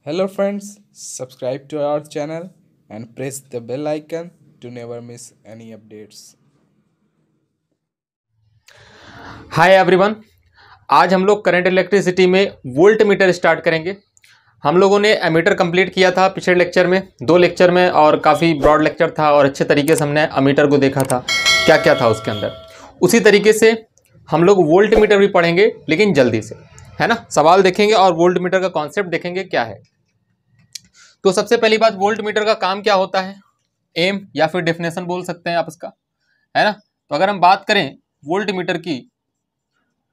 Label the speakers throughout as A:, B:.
A: Hello friends, subscribe to our channel and press the bell icon to never miss any updates.
B: Hi everyone. आज हम लोग current electricity में volt meter start करेंगे। हम लोगों ने एमीटर कंप्लीट किया था पिछले लेक्चर में, 2 लेक्चर में, और काफ़ी ब्रॉड लेक्चर था और अच्छे तरीके से हमने अमीटर को देखा था क्या क्या था उसके अंदर। उसी तरीके से हम लोग वोल्ट मीटर भी पढ़ेंगे, लेकिन जल्दी से, है ना। सवाल देखेंगे और वोल्ट मीटर का कॉन्सेप्ट देखेंगे क्या है। तो सबसे पहली बात, वोल्ट मीटर का काम क्या होता है, एम या फिर डेफिनेशन बोल सकते हैं आप इसका, है ना। तो अगर हम बात करें वोल्ट मीटर की,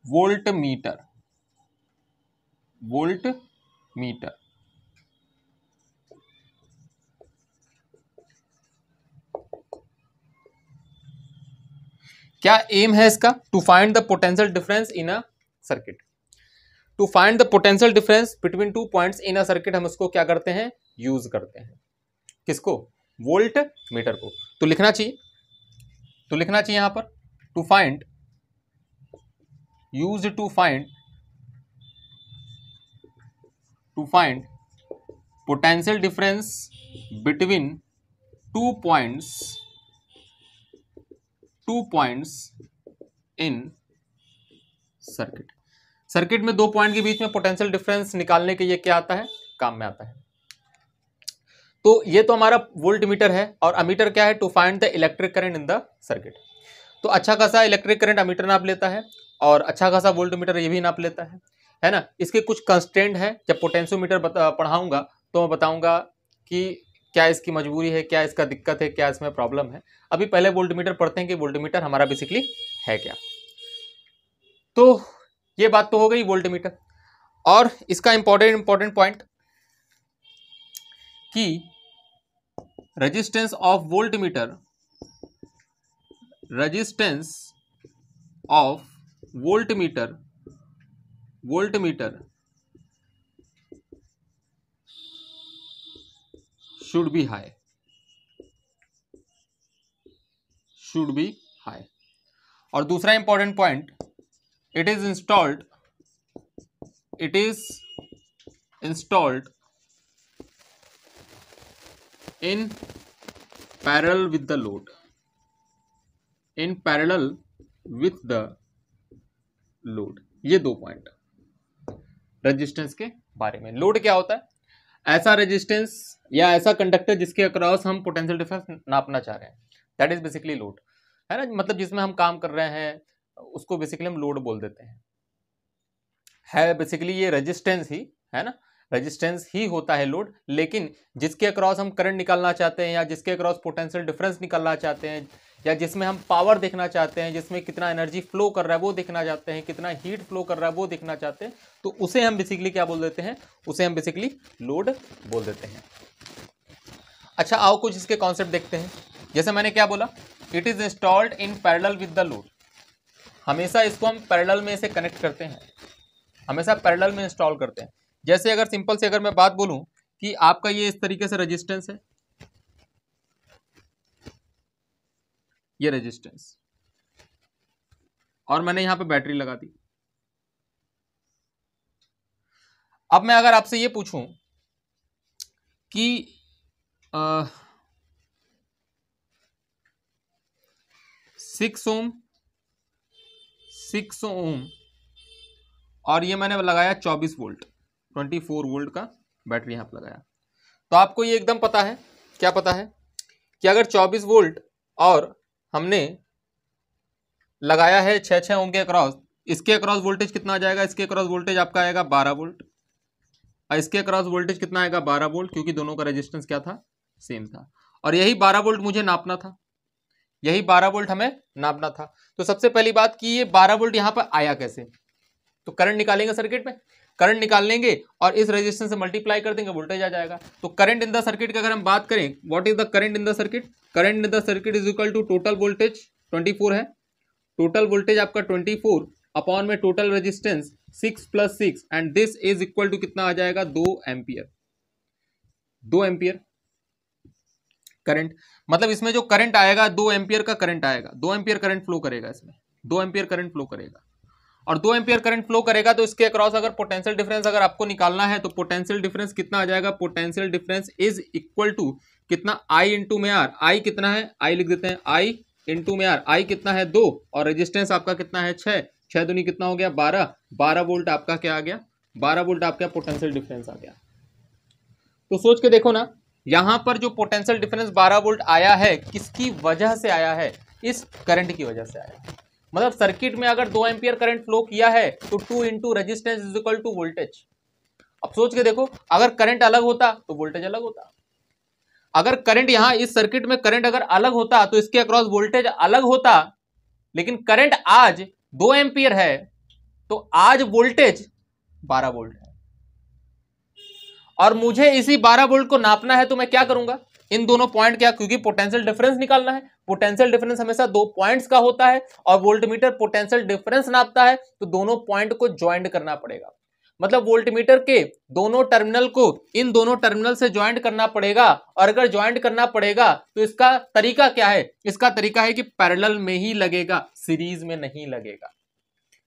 B: वोल्ट मीटर क्या एम है इसका, to find the potential difference in a circuit. To find the potential difference between 2 points in a circuit हम इसको क्या करते हैं, यूज करते हैं। किसको, वोल्ट मीटर को। तो लिखना चाहिए यहां पर to find, use to find potential difference between two points in circuit. Circuit में 2 पॉइंट के बीच में पोटेंशियल डिफरेंस निकालने के लिए क्या आता है, काम में आता है। तो ये तो हमारा वोल्ट मीटर है, और अमीटर क्या है, to find the electric current in the circuit. तो अच्छा खासा इलेक्ट्रिक करंट अमीटर नाप लेता है, और अच्छा खासा वोल्ट मीटर ये भी नाप लेता है ना। इसके कुछ कंस्टेंट है, जब पोटेंशियोमीटर पढ़ाऊंगा तो मैं बताऊंगा कि क्या इसकी मजबूरी है, क्या इसका दिक्कत है, क्या इसमें प्रॉब्लम है। अभी पहले वोल्ट मीटर पढ़ते हैं कि वोल्ट मीटर हमारा बेसिकली है क्या। तो ये बात तो हो गई वोल्ट मीटर, और इसका इंपॉर्टेंट पॉइंट कि resistance of volt meter should be high. और दूसरा important point, it is installed in parallel with the load. ये 2 पॉइंट रेजिस्टेंस के बारे में। लोड क्या होता है, ऐसा रेजिस्टेंस या ऐसा कंडक्टर जिसके अक्रॉस हम पोटेंशियल डिफरेंस नापना चाह रहे हैं, दैट इज बेसिकली लोड, है ना। मतलब जिसमें हम काम कर रहे हैं उसको बेसिकली हम लोड बोल देते हैं। है बेसिकली ये रेजिस्टेंस ही, है ना, रेजिस्टेंस ही होता है लोड। लेकिन जिसके अक्रॉस हम करंट निकालना चाहते हैं, या जिसके अक्रॉस पोटेंशियल डिफरेंस निकालना चाहते हैं, या जिसमें हम पावर देखना चाहते हैं, जिसमें कितना एनर्जी फ्लो कर रहा है वो देखना चाहते हैं, कितना हीट फ्लो कर रहा है वो देखना चाहते हैं, तो उसे हम बेसिकली क्या बोल देते हैं, उसे हम बेसिकली लोड बोल देते हैं। अच्छा, आओ कुछ इसके कॉन्सेप्ट देखते हैं। जैसे मैंने क्या बोला, it is installed in parallel with the load. हमेशा इसको हम पैरेलल में से कनेक्ट करते हैं, हमेशा पैरेलल में इंस्टॉल करते हैं। जैसे अगर सिंपल से अगर मैं बात बोलूं कि आपका ये इस तरीके से रेजिस्टेंस है, ये रेजिस्टेंस, और मैंने यहां पे बैटरी लगा दी। अब मैं अगर आपसे ये पूछूं कि 6 ओम और ये मैंने लगाया 24 वोल्ट, 24 वोल्ट का बैटरी यहां पर लगाया, तो आपको ये एकदम पता है, क्या पता है कि अगर 24 वोल्ट और हमने लगाया है 6 ओम के अक्रॉस, इसके अक्रॉस वोल्टेज कितना आ जाएगा, इसके अक्रॉस वोल्टेज आपका आएगा 12 वोल्ट, और इसके अक्रॉस वोल्टेज कितना आएगा 12 वोल्ट, क्योंकि दोनों का रेजिस्टेंस क्या था, सेम था। और यही 12 वोल्ट मुझे नापना था, यही 12 वोल्ट हमें नापना था। तो सबसे पहली बात कि ये 12 वोल्ट यहां पर आया कैसे, तो करंट निकालेंगे सर्किट में, करंट निकाल लेंगे और इस रेजिस्टेंस से मल्टीप्लाई कर देंगे, वोल्टेज आ जाएगा। तो करंट इन द सर्किट की अगर हम बात करें, what is the current in the circuit, current in the circuit is equal to total voltage 24 है, टोटल वोल्टेज आपका 24 अपॉन में total resistance 6 + 6, and this is equal to कितना आ जाएगा, 2 एम्पियर। 2 एम्पियर करंट, मतलब इसमें जो करंट आएगा 2 एम्पियर का करंट आएगा, 2 एम्पियर करंट फ्लो करेगा इसमें, 2 एम्पियर करंट फ्लो करेगा। और 2 एम्पियर करंट फ्लो करेगा तो इसके अक्रॉस अगर पोटेंशियल डिफरेंस अगर आपको निकालना है तो पोटेंशियल डिफरेंस कितना आ जाएगा, potential difference is equal to कितना, आई इंटू में आर। आई कितना है, आई लिख देते हैं, आई इंटू में आर। आई कितना है 2 और रेजिस्टेंस आपका कितना है 6, 6 दूनी कितना हो गया 12, 12 वोल्ट आपका क्या आ गया, 12 वोल्ट आपका पोटेंशियल डिफरेंस आ गया। तो सोच के देखो ना, यहां पर जो पोटेंशियल डिफरेंस 12 वोल्ट आया है किसकी वजह से आया है, इस करंट की वजह से आया है। मतलब सर्किट में अगर 2 एम्पियर करंट फ्लो किया है तो 2 into resistance is equal to voltage. अब सोच के देखो, अगर करंट अलग होता तो वोल्टेज अलग होता। अगर करंट यहां इस सर्किट में करंट अगर अलग होता तो इसके अक्रॉस वोल्टेज अलग होता, लेकिन करंट आज 2 एम्पियर है तो आज वोल्टेज 12 वोल्ट है और मुझे इसी 12 वोल्ट को नापना है तो मैं क्या करूंगा, इन दोनों पॉइंट क्या, क्योंकि पोटेंशियल डिफरेंस निकालना है, पोटेंशियल डिफरेंस हमेशा 2 पॉइंट्स का होता है और वोल्टमीटर पोटेंशियल डिफरेंस नापता है, तो दोनों पॉइंट को ज्वाइंट करना पड़ेगा। मतलब वोल्टमीटर के दोनों टर्मिनल को इन दोनों टर्मिनल से ज्वाइंट करना पड़ेगा, और अगर ज्वाइंट करना पड़ेगा तो इसका तरीका क्या है, इसका तरीका है कि पैरेलल में ही लगेगा, सीरीज में नहीं लगेगा।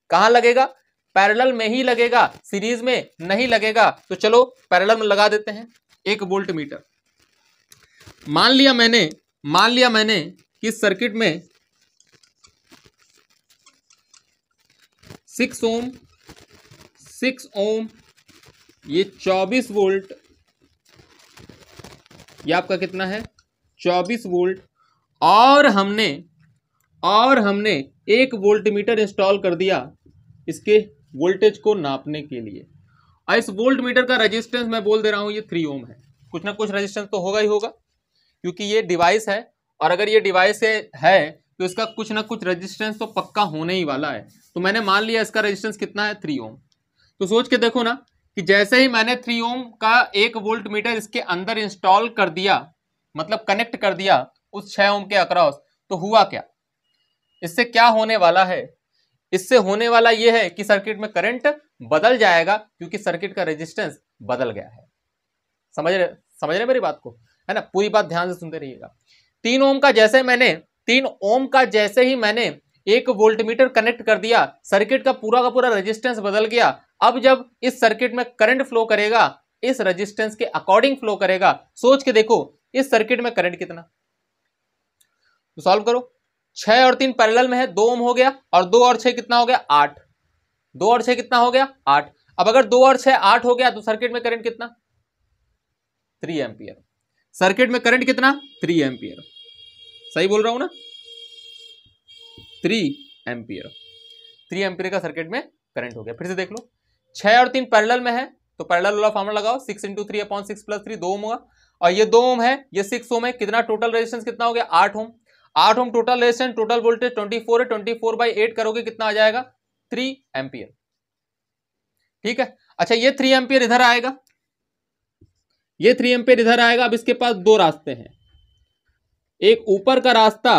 B: कहां लगेगा, पैरेलल में ही लगेगा, सीरीज में नहीं लगेगा। तो चलो पैरेलल में लगा देते हैं एक वोल्टमीटर। मान लिया मैंने कि सर्किट में 6 ओम ये 24 वोल्ट, ये आपका कितना है 24 वोल्ट, और हमने एक वोल्टमीटर इंस्टॉल कर दिया इसके वोल्टेज को नापने के लिए। और इस वोल्टमीटर का रेजिस्टेंस मैं बोल दे रहा हूं ये 3 ओम है। कुछ ना कुछ रेजिस्टेंस तो होगा ही होगा, क्योंकि ये डिवाइस है, और अगर ये डिवाइस है तो इसका कुछ ना कुछ रेजिस्टेंस तो पक्का होने ही वाला है। तो मैंने मान लिया इसका रेजिस्टेंस कितना है 3 ओम। तो सोच के देखो ना कि जैसे ही मैंने 3 ओम का एक वोल्टमीटर इसके अंदर इंस्टॉल कर दिया, मतलब कनेक्ट कर दिया उस 6 ओम के अक्रॉस, तो हुआ क्या, इससे क्या होने वाला है, इससे होने वाला यह है कि सर्किट में करंट बदल जाएगा, क्योंकि सर्किट का रेजिस्टेंस बदल गया है। समझ रहे मेरी बात को, है ना, पूरी बात ध्यान से सुनते रहिएगा। 3 ओम का जैसे ही मैंने एक वोल्टमीटर कनेक्ट कर दिया, सर्किट का पूरा रेजिस्टेंस बदल गया। अब जब इस सर्किट में करंट फ्लो करेगा, इस रेजिस्टेंस के अकॉर्डिंग फ्लो करेगा। सोच के देखो इस सर्किट में करंट कितना, तो सॉल्व करो। 6 और 3 पैरेलल में है, 2 ओम हो गया, और 2 और 6 कितना हो गया 8, 2 और 6 कितना हो गया 8। अब अगर 2 और 6 8 हो गया तो सर्किट में करंट कितना 3 एम्पियर। सर्किट में करंट कितना 3 एम्पियर, सही बोल रहा हूं ना, 3 एम्पियर का सर्किट में करंट हो गया। फिर से देख लो, 6 और 3 पैरेलल में है तो पैरेलल वाला फॉर्मूला लगाओ, 6 × 3/6 + 3 2 ओम होगा, और ये 2 ओम है, ये 6 ओम है, कितना टोटल रेजिस्टेंस कितना हो गया 8 ओम। 8 ओम टोटल रेजिस्टेंस, टोटल वोल्टेज 24 है, 24/8 करोगे कितना आ जाएगा 3 एम्पियर। ठीक है, अच्छा ये 3 एम्पियर इधर आएगा, ये 3 एम्पियर इधर आएगा। अब इसके पास 2 रास्ते हैं, एक ऊपर का रास्ता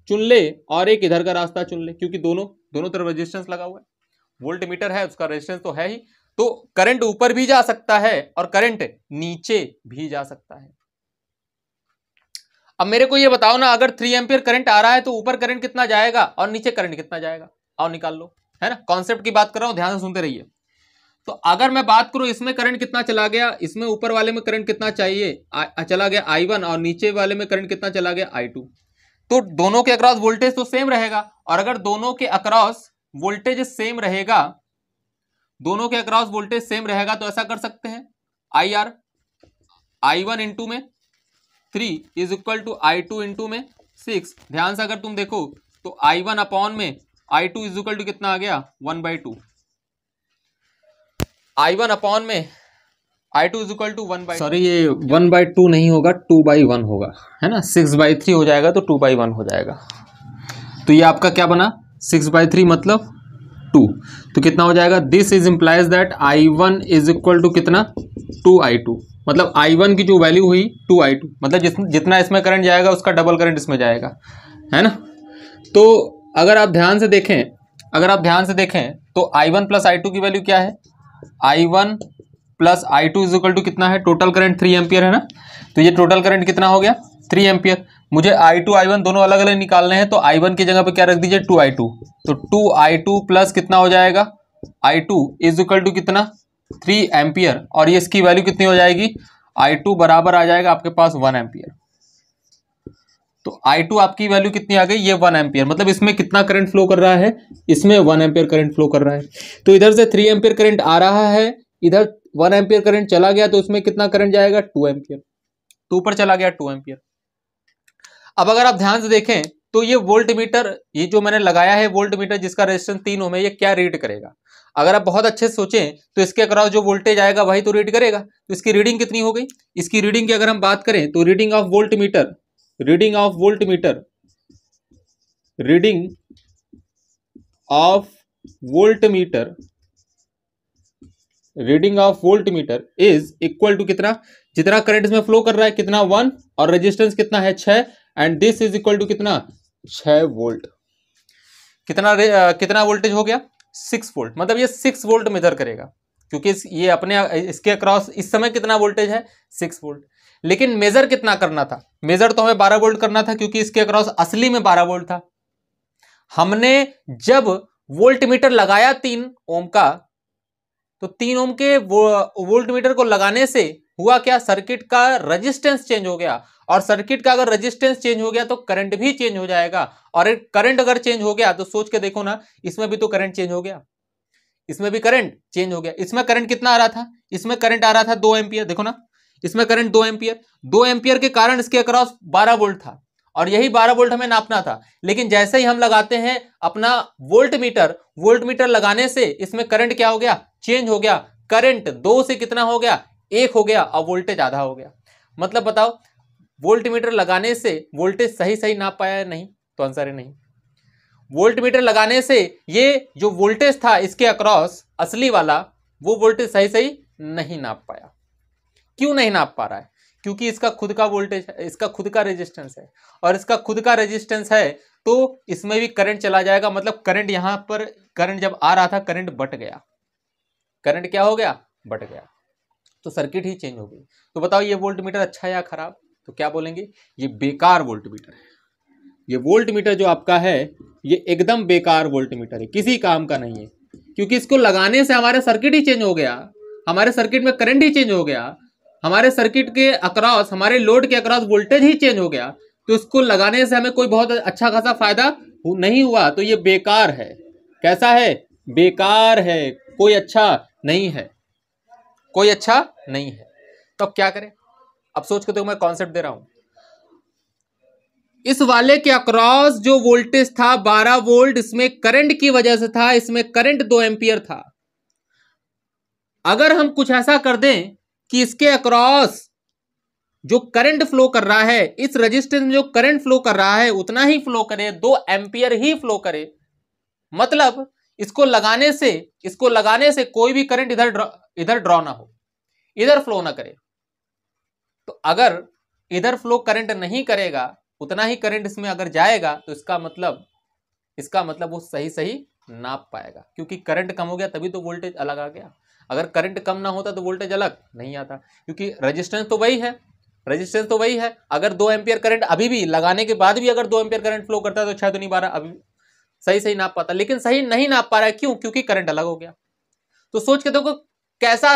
B: चुन ले और एक इधर का रास्ता चुन ले, क्योंकि दोनों तरफ रेजिस्टेंस लगा हुआ है, वोल्टमीटर है उसका रेजिस्टेंस तो है ही, तो करंट ऊपर भी जा सकता है और करंट नीचे भी जा सकता है। अब मेरे को ये बताओ ना, अगर 3 एम्पियर करंट आ रहा है तो ऊपर करंट कितना जाएगा और नीचे करंट कितना जाएगा, आओ निकाल लो, है ना, कॉन्सेप्ट की बात कर रहा हूं, ध्यान से सुनते रहिए। तो अगर मैं बात करूं इसमें करंट कितना चला गया, इसमें ऊपर वाले में करंट कितना चाहिए चला गया I1, और नीचे वाले में करंट कितना चला गया I2। तो दोनों के अक्रॉस वोल्टेज तो सेम रहेगा, और अगर दोनों के अक्रॉस वोल्टेज सेम रहेगा, तो ऐसा कर सकते हैं IR I1 इंटू में 3 is equal to I2 into में 6। ध्यान से अगर तुम देखो तो I1 अपॉन में I2 इज इक्वल टू कितना आ गया 1/2। I1 अपॉन में I2 is equal to 1/2, sorry ये 1/2 नहीं होगा 2/1 होगा, है ना, 6/3 हो जाएगा तो 2/1 हो जाएगा। तो ये आपका क्या बना 6/3 मतलब 2, तो कितना हो जाएगा, this is implies that I1 is equal to कितना 2I2, मतलब I1 की जो वैल्यू हुई 2I2, मतलब जितना इसमें करंट जाएगा उसका डबल करंट इसमें जाएगा, है ना। तो अगर आप ध्यान से देखें तो I1 प्लस I2 की वैल्यू क्या है, I1 plus I2 is equal to कितना है, टोटल करंट 3 एम्पियर है ना, तो ये टोटल करंट कितना हो गया 3 एम्पियर। मुझे I2 I1 दोनों अलग अलग निकालने हैं, तो I1 की जगह पे क्या रख दीजिए 2I2, तो 2I2 प्लस कितना हो जाएगा I2 इज इक्वल टू कितना 3 एम्पियर, और ये इसकी वैल्यू कितनी हो जाएगी I2 बराबर आ जाएगा आपके पास 1 एम्पियर। तो I2 आपकी वैल्यू कितनी आ गई, ये 1 एम्पियर, मतलब इसमें कितना करंट फ्लो कर रहा है, इसमें 1 एम्पियर करंट फ्लो कर रहा है। तो इधर से 3 एम्पियर करंट आ रहा है, इधर 1 एम्पियर करंट चला गया, तो उसमें कितना करंट जाएगा 2 एम्पियर, तो ऊपर चला गया 2 एम्पियर। अब अगर आप ध्यान से देखें तो ये वोल्ट मीटर, ये जो मैंने लगाया है वोल्ट मीटर जिसका रेजिस्टेंस 3 ओम है, ये क्या रीड करेगा? अगर आप बहुत अच्छे से सोचें तो इसके अक्रॉस जो वोल्टेज आएगा वही तो रीड करेगा। तो इसकी रीडिंग कितनी हो गई? इसकी रीडिंग की अगर हम बात करें तो reading of voltmeter, reading of voltmeter, reading of voltmeter, reading of voltmeter is equal to कितना, जितना करंट इसमें फ्लो कर रहा है कितना 1, और रेजिस्टेंस कितना है 6, and this is equal to कितना 6 वोल्ट। कितना वोल्टेज हो गया 6 वोल्ट, मतलब ये 6 वोल्ट मेजर करेगा, क्योंकि ये अपने इसके अक्रॉस इस समय कितना वोल्टेज है 6 वोल्ट। लेकिन मेजर कितना करना था? मेजर तो हमें 12 वोल्ट करना था, क्योंकि इसके अक्रॉस असली में 12 वोल्ट था। हमने जब वोल्ट मीटर लगाया 3 ओम का, तो 3 ओम के वोल्ट मीटर को लगाने से हुआ क्या, सर्किट का रेजिस्टेंस चेंज हो गया, और सर्किट का अगर रेजिस्टेंस चेंज हो गया तो करंट भी चेंज हो जाएगा। और करंट अगर चेंज हो गया तो सोच के देखो ना, इसमें भी तो करंट चेंज हो गया, इसमें भी करंट चेंज हो गया। इसमें करंट कितना आ रहा था? इसमें करंट आ रहा था 2 एम्पियर, देखो ना इसमें करंट 2 एम्पियर, 2 एम्पियर के कारण इसके अक्रॉस 12 वोल्ट था, और यही 12 वोल्ट हमें नापना था। लेकिन जैसे ही हम लगाते हैं अपना वोल्ट मीटर लगाने से इसमें करंट क्या हो गया, चेंज हो गया। करंट 2 से कितना हो गया, 1 हो गया, और वोल्टेज आधा हो गया। मतलब बताओ वोल्ट मीटर लगाने से वोल्टेज सही नाप पाया है? नहीं, तो आंसर है नहीं। वोल्ट मीटर लगाने से ये जो वोल्टेज था इसके अक्रॉस असली वाला, वो वोल्टेज सही नहीं नाप पाया। क्यों नहीं नाप पा रहा है? क्योंकि इसका खुद का वोल्टेज है, इसका खुद का रेजिस्टेंस है, और इसका खुद का रेजिस्टेंस है तो इसमें भी करंट चला जाएगा। मतलब करंट यहां पर, करंट जब आ रहा था करंट बट गया, करंट क्या हो गया, बट गया, तो सर्किट ही चेंज हो गई। तो बताओ ये वोल्ट मीटर अच्छा है या खराब? तो क्या बोलेंगे, ये बेकार वोल्ट मीटर है। ये वोल्ट मीटर जो आपका है ये एकदम बेकार वोल्ट मीटर है, किसी काम का नहीं है, क्योंकि इसको लगाने से हमारे सर्किट ही चेंज हो गया, हमारे सर्किट में करंट ही चेंज हो गया, हमारे सर्किट के अक्रॉस, हमारे लोड के अक्रॉस वोल्टेज ही चेंज हो गया। तो इसको लगाने से हमें कोई बहुत अच्छा खासा फायदा नहीं हुआ, तो ये बेकार है। कैसा है? बेकार है, कोई अच्छा नहीं है, कोई अच्छा नहीं है। तो अब क्या करें? अब सोच के तो मैं कॉन्सेप्ट दे रहा हूं। इस वाले के अक्रॉस जो वोल्टेज था 12 वोल्ट, इसमें करंट की वजह से था, इसमें करंट 2 एम्पियर था। अगर हम कुछ ऐसा कर दें कि इसके अक्रॉस जो करंट फ्लो कर रहा है, इस रेजिस्टेंस में जो करंट फ्लो कर रहा है उतना ही फ्लो करे, 2 एम्पियर ही फ्लो करे, मतलब इसको लगाने से कोई भी करंट इधर ड्रॉ ना हो, इधर फ्लो ना करे। तो अगर इधर फ्लो करंट नहीं करेगा, उतना ही करंट इसमें अगर जाएगा, तो इसका मतलब वो सही नाप पाएगा, क्योंकि करंट कम हो गया तभी तो वोल्टेज अलग आ गया। अगर करंट कम ना होता तो वोल्टेज अलग नहीं आता, क्योंकि रेजिस्टेंस तो वही है। अगर 2 एम्पियर करंट अभी भी लगाने के बाद भी अगर 2 एम्पियर करंट फ्लो करता है तो 6 दूनी 12 अभी सही नाप पाता, लेकिन सही नहीं नाप पा रहा है। क्यों? क्योंकि करंट अलग हो गया। तो सोच के देखो कैसा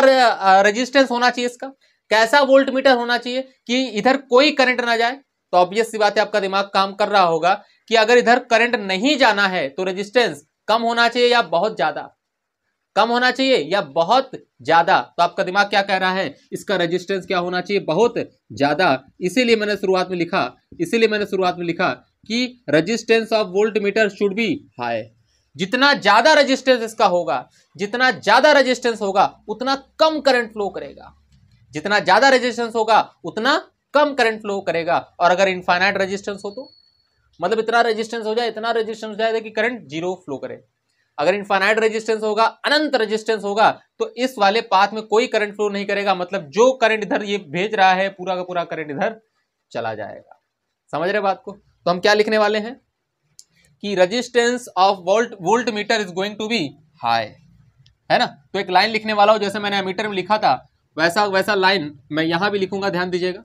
B: रेजिस्टेंस होना चाहिए इसका, कैसा वोल्ट मीटर होना चाहिए कि इधर कोई करंट ना जाए। तो ऑब्वियस सी बात है, आपका दिमाग काम कर रहा होगा कि अगर इधर करंट नहीं जाना है तो रेजिस्टेंस कम होना चाहिए या बहुत ज्यादा, कम होना चाहिए या बहुत ज्यादा। तो आपका दिमाग क्या कह रहा है, इसका रेजिस्टेंस क्या होना चाहिए, बहुत ज्यादा। इसीलिए मैंने शुरुआत में लिखा कि resistance of volt meter should be high. जितना ज्यादा रेजिस्टेंस इसका होगा, जितना ज्यादा रेजिस्टेंस होगा उतना कम करंट फ्लो करेगा, जितना ज्यादा रेजिस्टेंस होगा उतना कम करंट फ्लो करेगा। और अगर इनफाइनाइट रेजिस्टेंस हो तो मतलब इतना रेजिस्टेंस हो जाए कि करंट जीरो फ्लो करे। अगर इनफाइनाइट रेजिस्टेंस होगा, अनंत रेजिस्टेंस होगा, तो इस वाले पाथ में कोई करंट फ्लो नहीं करेगा, मतलब जो करंट इधर ये भेज रहा है पूरा का पूरा करंट इधर चला जाएगा। समझ रहे बात को? तो हम क्या लिखने वाले हैं कि resistance of voltmeter is going to be high, है ना। तो एक लाइन लिखने वाला हूं, जैसे मैंने एमीटर में लिखा था वैसा लाइन मैं यहां भी लिखूंगा, ध्यान दीजिएगा।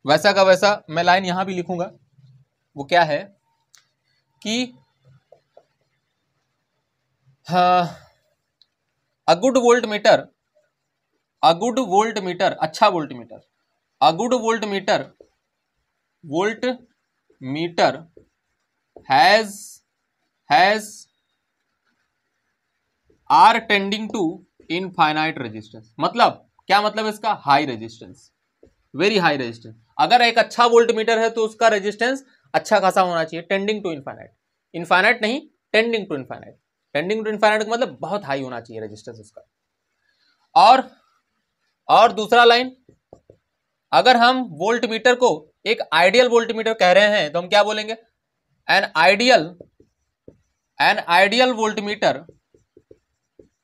B: वैसा का वैसा मैं लाइन यहां भी लिखूंगा। वो क्या है कि a good voltmeter, a good voltmeter, अच्छा voltmeter, a good voltmeter, voltmeter has are tending to infinite resistance. मतलब क्या मतलब इसका? High resistance, very high resistance. अगर एक अच्छा वोल्ट मीटर है तो उसका रेजिस्टेंस अच्छा खासा होना चाहिए, टेंडिंग टू इनफाइनाइट, इनफाइनाइट नहीं, tending to infinite. Tending to infinite का मतलब बहुत हाई होना चाहिए रेजिस्टेंस उसका। और दूसरा लाइन, अगर हम वोल्ट मीटर को एक आइडियल वोल्ट मीटर कह रहे हैं तो हम क्या बोलेंगे? An ideal volt meter,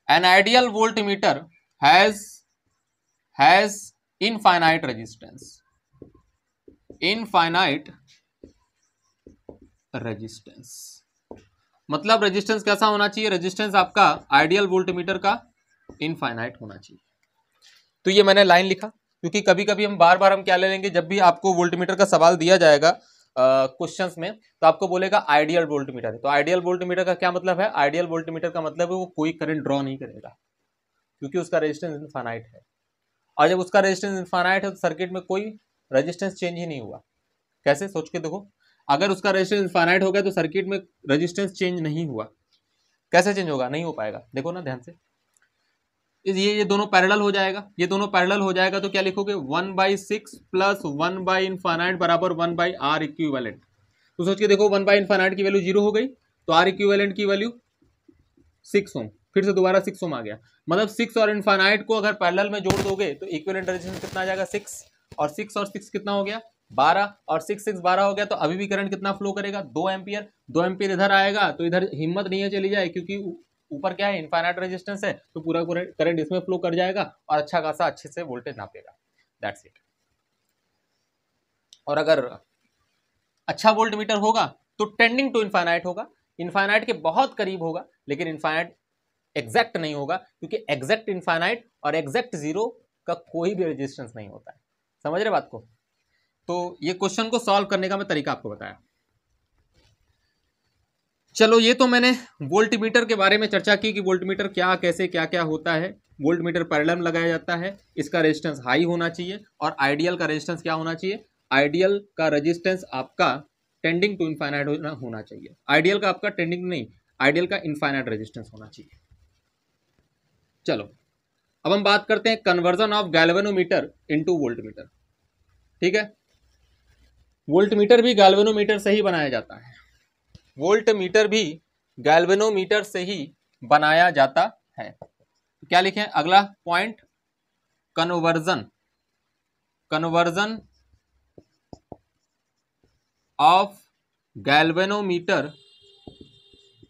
B: an ideal volt meter has infinite resistance, infinite resistance. मतलब रेजिस्टेंस कैसा होना चाहिए? रेजिस्टेंस आपका आइडियल वोल्ट मीटर का इनफाइनाइट होना चाहिए। तो ये मैंने लाइन लिखा क्योंकि कभी कभी हम बार बार हम क्या ले लेंगे, जब भी आपको वोल्ट मीटर का सवाल दिया जाएगा क्वेश्चंस में, तो आपको बोलेगा आइडियल वोल्ट मीटर है। तो आइडियल वोल्ट मीटर का क्या मतलब है? आइडियल वोल्ट मीटर का मतलब है वो कोई करंट ड्रॉ नहीं करेगा क्योंकि उसका रेजिस्टेंस इनफाइनाइट है। और जब उसका रेजिस्टेंस इनफाइनाइट है तो सर्किट में कोई रेजिस्टेंस चेंज ही नहीं हुआ। कैसे? सोच के देखो, अगर उसका रेजिस्टेंस इनफाइनाइट हो गया तो सर्किट में रेजिस्टेंस चेंज नहीं हुआ, कैसे चेंज होगा? नहीं हो पाएगा। देखो ना ध्यान से, ये दोनों पैरेलल हो जाएगा, ये दोनों पैरेलल हो जाएगा तो क्या लिखोगे? 1/6 प्लस 1 इनफाइनाइट बराबर 1/R इक्विवेलेंट। तो सोच के देखो, 1/इनफाइनाइट की वैल्यू 0 हो गई तो R इक्विवेलेंट की वैल्यू 6 ओम, फिर से दोबारा 6 ओम आ गया। मतलब 6 और इनफाइनाइट को अगर पैरेलल में जोड़ दोगे तो इक्विवेलेंट रेजिस्टेंस कितना आ जाएगा? 6 और 6 कितना हो गया? 12 और 6 12 हो गया। तो अभी भी करंट कितना फ्लो करेगा? 2 एम्पियर। 2 एम्पियर इधर आएगा तो इधर हिम्मत नहीं है चली जाए क्योंकि ऊपर क्या है? इनफाइनाइट रेजिस्टेंस है, तो पूरा करंट इसमें फ्लो कर जाएगा और अच्छा खासा अच्छे से वोल्टेज नापेगा। That's it. और अगर अच्छा वोल्ट मीटर होगा तो टेंडिंग टू इनफाइनाइट होगा, इनफाइनाइट के बहुत करीब होगा, लेकिन इनफाइनाइट एग्जैक्ट नहीं होगा क्योंकि एग्जैक्ट इनफाइनाइट और एग्जैक्ट जीरो का कोई भी रेजिस्टेंस नहीं होता है। समझ रहे बात को? तो ये क्वेश्चन को सॉल्व करने का मैं तरीका आपको बताया। चलो, ये तो मैंने वोल्ट मीटर के बारे में चर्चा की कि वोल्ट मीटर क्या, कैसे, क्या क्या होता है। वोल्ट मीटर पैरेलल में लगाया जाता है, इसका रेजिस्टेंस हाई होना चाहिए और आइडियल का रेजिस्टेंस क्या होना चाहिए? आइडियल का रेजिस्टेंस आपका टेंडिंग टू इनफाइनाइट होना चाहिए। आइडियल का आपका टेंडिंग नहीं, आइडियल का इनफाइनाइट रेजिस्टेंस होना चाहिए। चलो, अब हम बात करते हैं conversion of galvanometer into volt meter. ठीक है, वोल्ट मीटर भी गैल्वेनोमीटर से ही बनाया जाता है, वोल्ट मीटर भी गैल्वेनोमीटर से ही बनाया जाता है। तो क्या लिखें अगला point? Conversion of galvanometer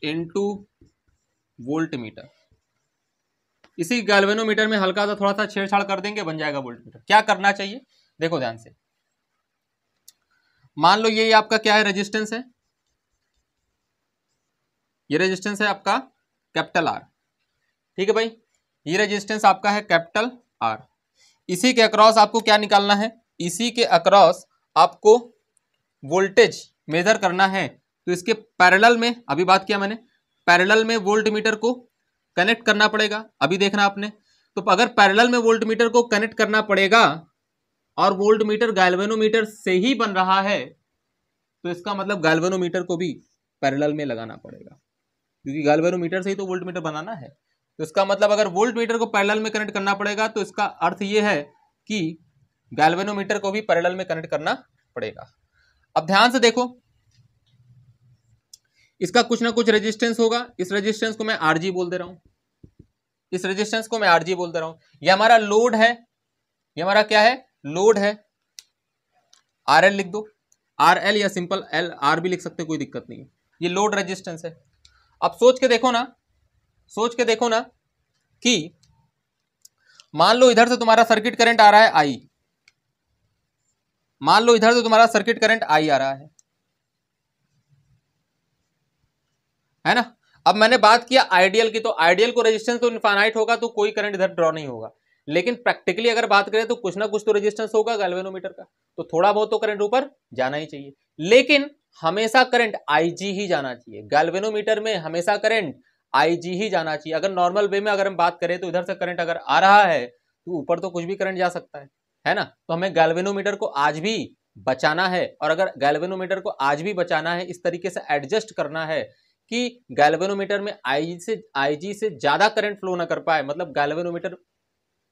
B: into volt meter. इसी गैल्वेनोमीटर में हल्का सा थोड़ा सा छेड़छाड़ कर देंगे, बन जाएगा वोल्ट मीटर। क्या करना चाहिए? देखो ध्यान से, मान लो ये आपका क्या है? रेजिस्टेंस है, ये रेजिस्टेंस है आपका कैपिटल आर। ठीक है भाई, ये रेजिस्टेंस आपका है कैपिटल आर। इसी के अक्रॉस आपको क्या निकालना है? इसी के अक्रॉस आपको वोल्टेज मेजर करना है। तो इसके पैरेलल में, अभी बात किया मैंने, पैरेलल में वोल्ट मीटर को कनेक्ट करना पड़ेगा। अभी देखना आपने, तो अगर पैरेलल में वोल्ट मीटर को कनेक्ट करना पड़ेगा और वोल्ट मीटर गैल्वेनोमीटर से ही बन रहा है तो इसका मतलब गैल्वेनोमीटर को भी पैरेलल में लगाना पड़ेगा क्योंकि गैल्वेनोमीटर से ही तो वोल्ट मीटर बनाना है। तो इसका मतलब अगर वोल्ट मीटर को पैरेलल में कनेक्ट करना पड़ेगा तो इसका अर्थ ये है कि गैल्वेनोमीटर को भी पैरेलल में कनेक्ट करना पड़ेगा। अब ध्यान से देखो, इसका कुछ ना कुछ रेजिस्टेंस होगा। इस रेजिस्टेंस को मैं आरजी बोल दे रहा हूं, इस रेजिस्टेंस को मैं आरजी बोल दे रहा हूं। ये हमारा लोड है, ये हमारा क्या है? लोड है। आरएल लिख दो, आरएल या सिंपल एल आर भी लिख सकते, कोई दिक्कत नहीं है। ये लोड रेजिस्टेंस है। अब सोच के देखो ना, सोच के देखो ना कि मान लो इधर से तुम्हारा सर्किट करंट आ रहा है आई, मान लो इधर से तुम्हारा सर्किट करंट आई आ रहा है ना। अब मैंने बात किया आइडियल की, तो आइडियल को रेजिस्टेंस तो इनफाइनाइट होगा तो कोई करंट इधर ड्रॉ नहीं होगा, लेकिन प्रैक्टिकली अगर बात करें तो कुछ ना कुछ तो रेजिस्टेंस होगा गैल्वेनोमीटर का, तो थोड़ा बहुत तो करंट ऊपर जाना ही चाहिए। लेकिन हमेशा करंट आईजी ही जाना चाहिए, गैल्वेनोमीटर में हमेशा करंट आईजी ही जाना चाहिए। अगर नॉर्मल वे में अगर हम बात करें तो इधर से करंट अगर आ रहा है तो ऊपर तो कुछ भी करंट जा सकता है ना। तो हमें गैल्वेनोमीटर को आज भी बचाना है, और अगर गैल्वेनोमीटर को आज भी बचाना है, इस तरीके से एडजस्ट करना है कि गैल्वेनोमीटर में आईजी से ज्यादा करंट फ्लो ना कर पाए, मतलब गैल्वेनोमीटर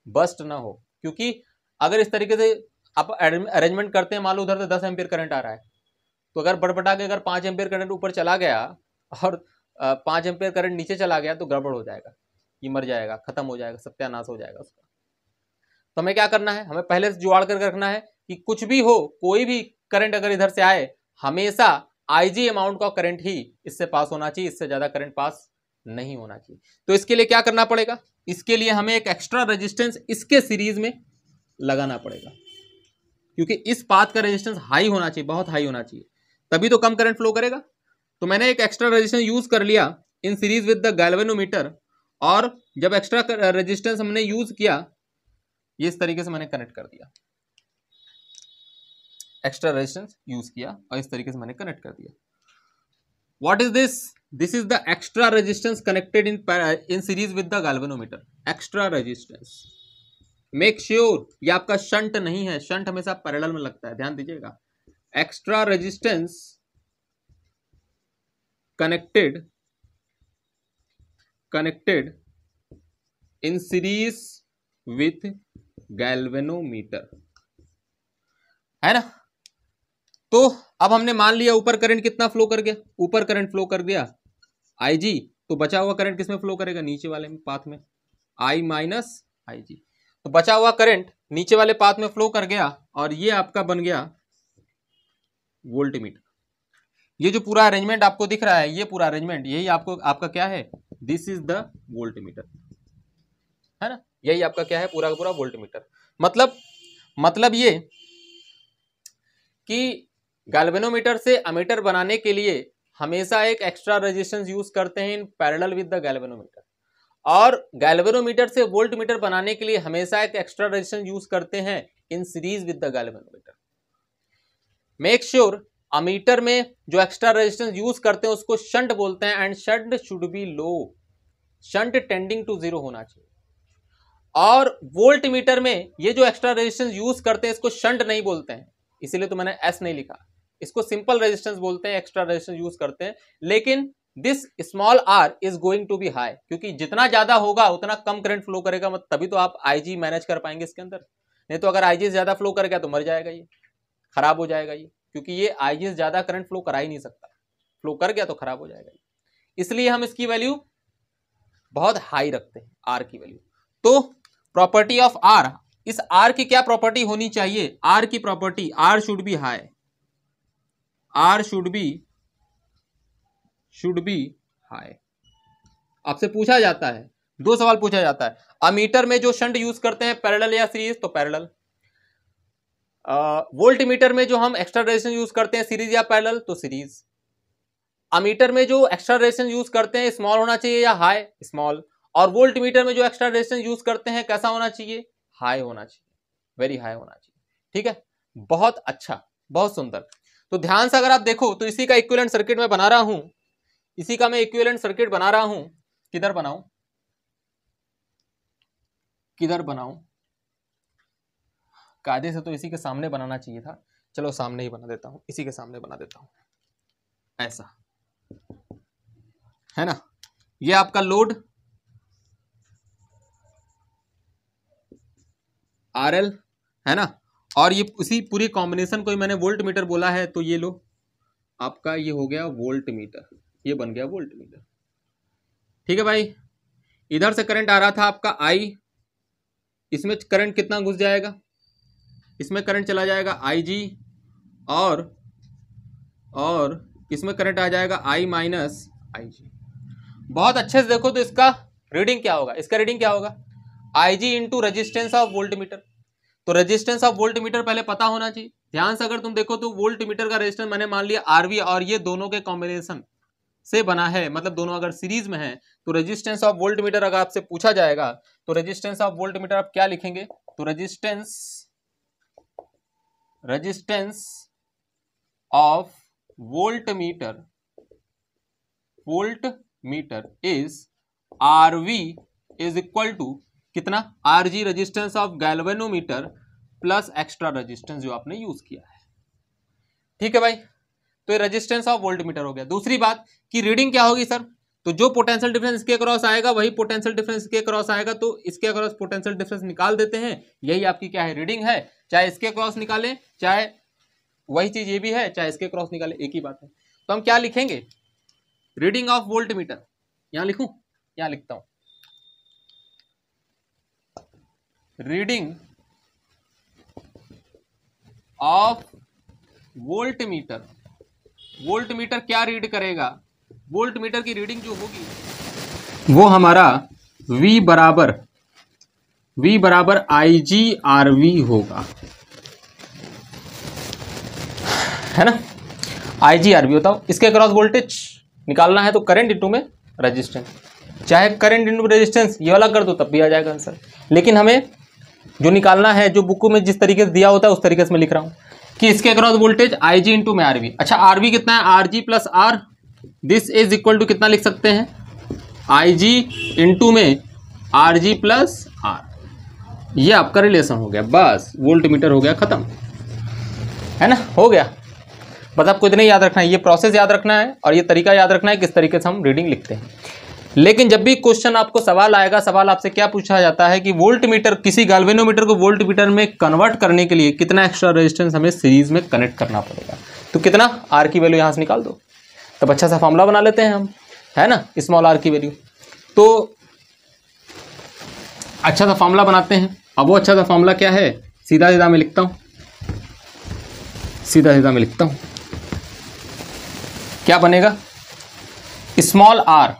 B: बस्ट ना हो। क्योंकि अगर इस तरीके से आप अरेंजमेंट करते हैं, मान लो उधर से 10 एम्पीयर करंट आ रहा है, तो अगर बड़बड़ा के अगर 5 एम्पीयर करंट ऊपर चला गया और 5 एम्पीयर करंट नीचे चला गया तो गड़बड़ हो जाएगा, ये मर जाएगा, खत्म हो जाएगा, सत्यानाश हो जाएगा उसका। तो हमें क्या करना है, हमें पहले से जुगाड़ करके रखना है कि कुछ भी हो, कोई भी करंट अगर इधर से आए, हमेशा आईजी अमाउंट का करंट ही इससे पास होना चाहिए, इससे ज्यादा करंट पास नहीं होना चाहिए। तो इसके लिए क्या करना पड़ेगा, इसके लिए हमें एक एक्स्ट्रा रेजिस्टेंस इसके सीरीज में लगाना पड़ेगा, क्योंकि इस पाथ का रेजिस्टेंस हाई होना चाहिए, बहुत हाई होना चाहिए, तभी तो कम करंट फ्लो करेगा। तो मैंने एक एक्स्ट्रा रेजिस्टेंस यूज कर लिया in series with the galvanometer, और जब एक्स्ट्रा रेजिस्टेंस हमने यूज किया, ये इस तरीके से मैंने कनेक्ट कर दिया, एक्स्ट्रा रेजिस्टेंस यूज किया और इस तरीके से मैंने कनेक्ट कर दिया। What is this, this is the extra resistance connected in series with the galvanometer, extra resistance. Make sure ये आपका शंट नहीं है, शंट हमेशा पैरेलल में लगता है, ध्यान दीजिएगा। Extra resistance connected in series with galvanometer, है ना। तो अब हमने मान लिया ऊपर करंट कितना फ्लो कर गया, ऊपर करंट फ्लो कर गया आईजी, तो बचा हुआ करंट किसमें फ्लो करेगा, नीचे वाले में पाथ में, आई माइनस आईजी। तो बचा हुआ करंट नीचे वाले पाथ में फ्लो कर गया, और ये आपका बन गया वोल्टमीटर। ये जो पूरा अरेंजमेंट आपको दिख रहा है, ये पूरा अरेंजमेंट, यही आपको आपका क्या है, दिस इज द वोल्टमीटर, है ना। यही आपका क्या है, पूरा का पूरा वोल्टमीटर। मतलब ये कि गैल्वेनोमीटर से अमीटर बनाने के लिए हमेशा एक एक्स्ट्रा रेजिस्टेंस यूज करते हैं in parallel with the galvanometer, और गैल्वेनोमीटर से वोल्टमीटर बनाने के लिए हमेशा एक एक्स्ट्रा रेजिस्टेंस यूज करते हैं in series with the galvanometer. Make sure ammeter में जो एक्स्ट्रा रेजिस्टेंस यूज करते हैं उसको शंट बोलते हैं, and shunt should be low, shunt tending to 0 होना चाहिए। और वोल्टमीटर में ये जो एक्स्ट्रा रेजिस्टेंस यूज करते हैं इसको शंट नहीं बोलते हैं, इसीलिए तो मैंने एस नहीं लिखा, इसको सिंपल रेजिस्टेंस बोलते हैं, एक्स्ट्रा रेजिस्टेंस यूज करते हैं। लेकिन this small R is going to be high, क्योंकि जितना ज्यादा होगा उतना कम करंट फ्लो करेगा, तभी तो आप आईजी मैनेज कर पाएंगे इसके अंदर। नहीं तो अगर आईजी ज्यादा फ्लो कर गया तो मर जाएगा, ये खराब हो जाएगा ये, क्योंकि ये आईजी ज्यादा करंट फ्लो करा ही नहीं सकता, फ्लो कर गया तो खराब हो जाएगा ये। इसलिए हम इसकी वैल्यू बहुत हाई रखते हैं, आर की वैल्यू। तो प्रॉपर्टी ऑफ आर, इस आर की क्या प्रॉपर्टी होनी चाहिए, आर की property, R should be high, R should be high. आपसे पूछा जाता है, 2 सवाल पूछा जाता है, अमीटर में जो शंट यूज करते हैं पैरेलल या सीरीज, तो पैरेलल। वोल्टमीटर में जो हम एक्स्ट्रा रेजिस्टेंस यूज करते हैं सीरीज या पैरेलल, तो सीरीज। अमीटर में जो एक्स्ट्रा रेजिस्टेंस यूज करते हैं स्मॉल होना चाहिए या हाई, स्मॉल। और वोल्टमीटर में जो एक्स्ट्रा रेजिस्टेंस यूज करते हैं कैसा होना चाहिए, हाई होना चाहिए, वेरी हाई होना चाहिए। ठीक है, बहुत अच्छा, बहुत सुंदर। तो ध्यान से अगर आप देखो तो इसी का इक्विवेलेंट सर्किट मैं बना रहा हूं, इसी का मैं इक्विवेलेंट सर्किट बना रहा हूं। किधर बनाऊं, किधर बनाऊं, कायदे से तो इसी के सामने बनाना चाहिए था, चलो सामने ही बना देता हूं, इसी के सामने बना देता हूं, ऐसा, है ना। ये आपका लोड RL है ना, और ये उसी पूरी कॉम्बिनेशन को ही मैंने वोल्ट मीटर बोला है, तो ये लो आपका ये हो गया वोल्ट मीटर, ये बन गया वोल्ट मीटर। ठीक है भाई, इधर से करंट आ रहा था आपका I, इसमें करंट कितना घुस जाएगा, इसमें करंट चला जाएगा IG, और इसमें करंट आ जाएगा I माइनस IG। बहुत अच्छे से देखो तो इसका रीडिंग क्या होगा, इसका रीडिंग क्या होगा, IG into resistance of volt meter. तो रेजिस्टेंस ऑफ वोल्ट मीटर पहले पता होना चाहिए। ध्यान से अगर तुम देखो तो वोल्ट मीटर का रेजिस्टेंस मैंने मान लिया RV, और ये दोनों के कॉम्बिनेशन से बना है, मतलब दोनों अगर सीरीज में है, तो रेजिस्टेंस ऑफ वोल्ट मीटर अगर आपसे पूछा जाएगा तो रेजिस्टेंस ऑफ वोल्ट मीटर आप क्या लिखेंगे, तो resistance of voltmeter is RV is equal to कितना, RG resistance of galvanometer plus extra resistance जो आपने यूज किया है। ठीक है भाई, तो ये रेजिस्टेंस ऑफ वोल्ट मीटर हो गया। दूसरी बात कि रीडिंग क्या होगी सर, तो जो पोटेंशियल डिफरेंस इसके अक्रॉस आएगा वही पोटेंशियल डिफरेंस इसके अक्रॉस आएगा, तो इसके अक्रॉस पोटेंशियल डिफरेंस निकाल देते हैं, यही आपकी क्या है, रीडिंग है। चाहे इसके अक्रॉस निकालें, चाहे वही चीज ये भी है, चाहे इसके अक्रॉस निकालें, एक ही बात है। तो हम क्या लिखेंगे, रीडिंग ऑफ वोल्ट मीटर, यहां लिखूं, यहां लिखता हूं, reading of voltmeter. Voltmeter क्या रीड करेगा, वोल्ट मीटर की रीडिंग जो होगी वो हमारा V बराबर IGRV होगा, है ना, IGRV होता हो। इसके अक्रॉस वोल्टेज निकालना है तो करंट इंटू में रेजिस्टेंस, चाहे करंट इंटू रेजिस्टेंस ये वाला कर दो तब भी आ जाएगा आंसर, लेकिन हमें जो निकालना है, जो बुक में जिस तरीके से दिया होता है उस तरीके से मैं लिख रहा हूं कि इसके अक्रॉस वोल्टेज IG इंटू में RV। अच्छा RV कितना है, RG plus R, this is equal to कितना लिख सकते हैं, IG इंटू में RG प्लस R। ये आपका रिलेशन हो गया, बस वोल्ट मीटर हो गया खत्म, है ना, हो गया। बस आपको इतना ही याद रखना है, ये प्रोसेस याद रखना है और ये तरीका याद रखना है किस तरीके से हम रीडिंग लिखते हैं। लेकिन जब भी क्वेश्चन आपको सवाल आएगा, सवाल आपसे क्या पूछा जाता है कि वोल्ट मीटर, किसी गैल्वेनोमीटर को वोल्ट मीटर में कन्वर्ट करने के लिए कितना एक्स्ट्रा रेजिस्टेंस हमें सीरीज में कनेक्ट करना पड़ेगा, तो कितना, आर की वैल्यू यहां से निकाल दो, तब अच्छा सा फॉर्मूला बना लेते हैं हम, है ना, स्मॉल आर की वैल्यू। तो अच्छा सा फॉर्मूला बनाते हैं। अब वो अच्छा सा फॉर्मूला क्या है, सीधा सीधा मैं लिखता हूं, क्या बनेगा, स्मॉल आर,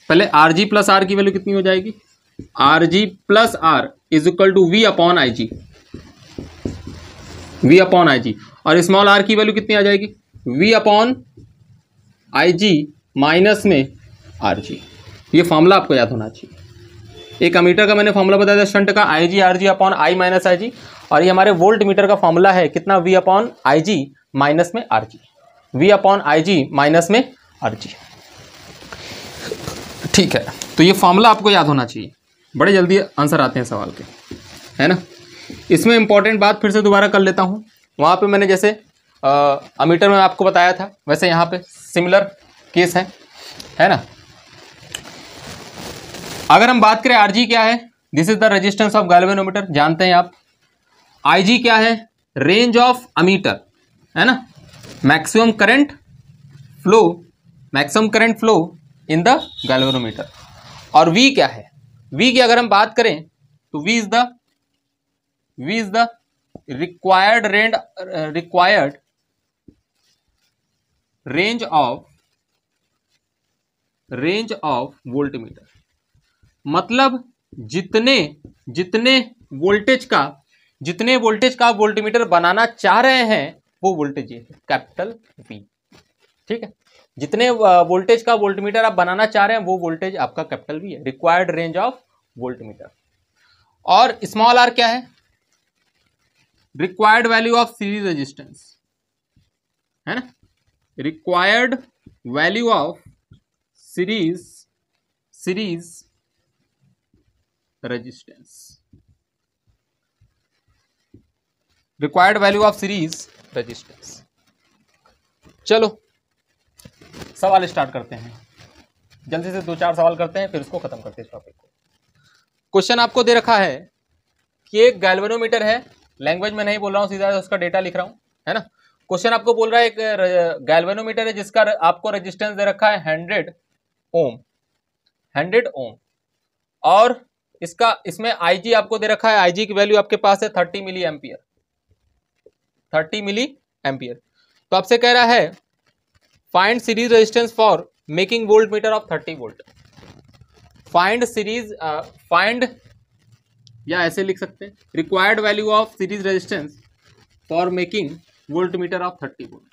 B: पहले आर जी प्लस आर की वैल्यू कितनी हो जाएगी, R G plus R is equal to V upon I G, और स्मॉल आर की वैल्यू कितनी आ जाएगी, V upon I G minus में आर जी। ये फॉर्मूला आपको याद होना चाहिए। एक अमीटर का मैंने फॉर्मूला बताया था शंट का, I G R G upon I minus I G, और ये हमारे वोल्ट मीटर का फॉर्मूला है कितना, V upon I G minus में R G, V upon I G minus में आर जी। ठीक है, तो ये फॉर्मूला आपको याद होना चाहिए, बड़े जल्दी आंसर आते हैं सवाल के, है ना। इसमें इंपॉर्टेंट बात फिर से दोबारा कर लेता हूँ, वहाँ पे मैंने जैसे अमीटर में आपको बताया था वैसे यहाँ पे सिमिलर केस है ना। अगर हम बात करें आरजी क्या है, this is the resistance of galvanometer, जानते हैं आप। आईजी क्या है, रेंज ऑफ अमीटर, है ना, maximum current flow in the galvanometer. और V क्या है, V की अगर हम बात करें तो V is the required range of voltmeter, मतलब जितने वोल्टेज का वोल्ट मीटर बनाना चाह रहे हैं वो वोल्टेज है कैपिटल V। ठीक है, जितने वोल्टेज का वोल्ट मीटर आप बनाना चाह रहे हैं वो वोल्टेज आपका कैपिटल V है, required range of voltmeter. और स्मॉल आर क्या है, required value of series resistance, है ना, required value of series resistance, required value of series resistance. चलो सवाल स्टार्ट करते हैं, जल्दी से 2-4 सवाल करते हैं फिर उसको खत्म करते हैं इस टॉपिक को। क्वेश्चन आपको दे रखा है कि एक गैल्वेनोमीटर है, लैंग्वेज में नहीं बोल रहा हूं, सीधा उसका डेटा लिख रहा हूं, है ना। क्वेश्चन आपको बोल रहा है एक गैल्वेनोमीटर है जिसका आपको रेजिस्टेंस दे रखा है 100 ओम, और इसमें IG आपको दे रखा है, IG की वैल्यू आपके पास है 30 मिली एम्पियर। तो आपसे कह रहा है find series resistance for making volt meter of 30 volt. Find या ऐसे लिख सकते हैं, required value of series resistance for making volt meter of 30 volt.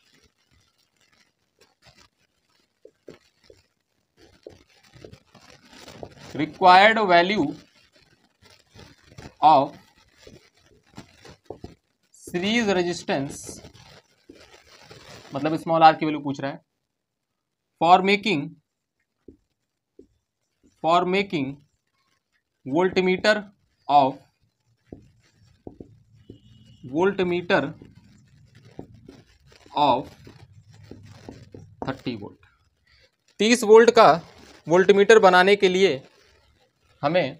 B: Required value of series resistance, मतलब स्मॉल आर की वैल्यू पूछ रहा है, for making voltmeter of 30 volt. 30 volt का वोल्टमीटर बनाने के लिए हमें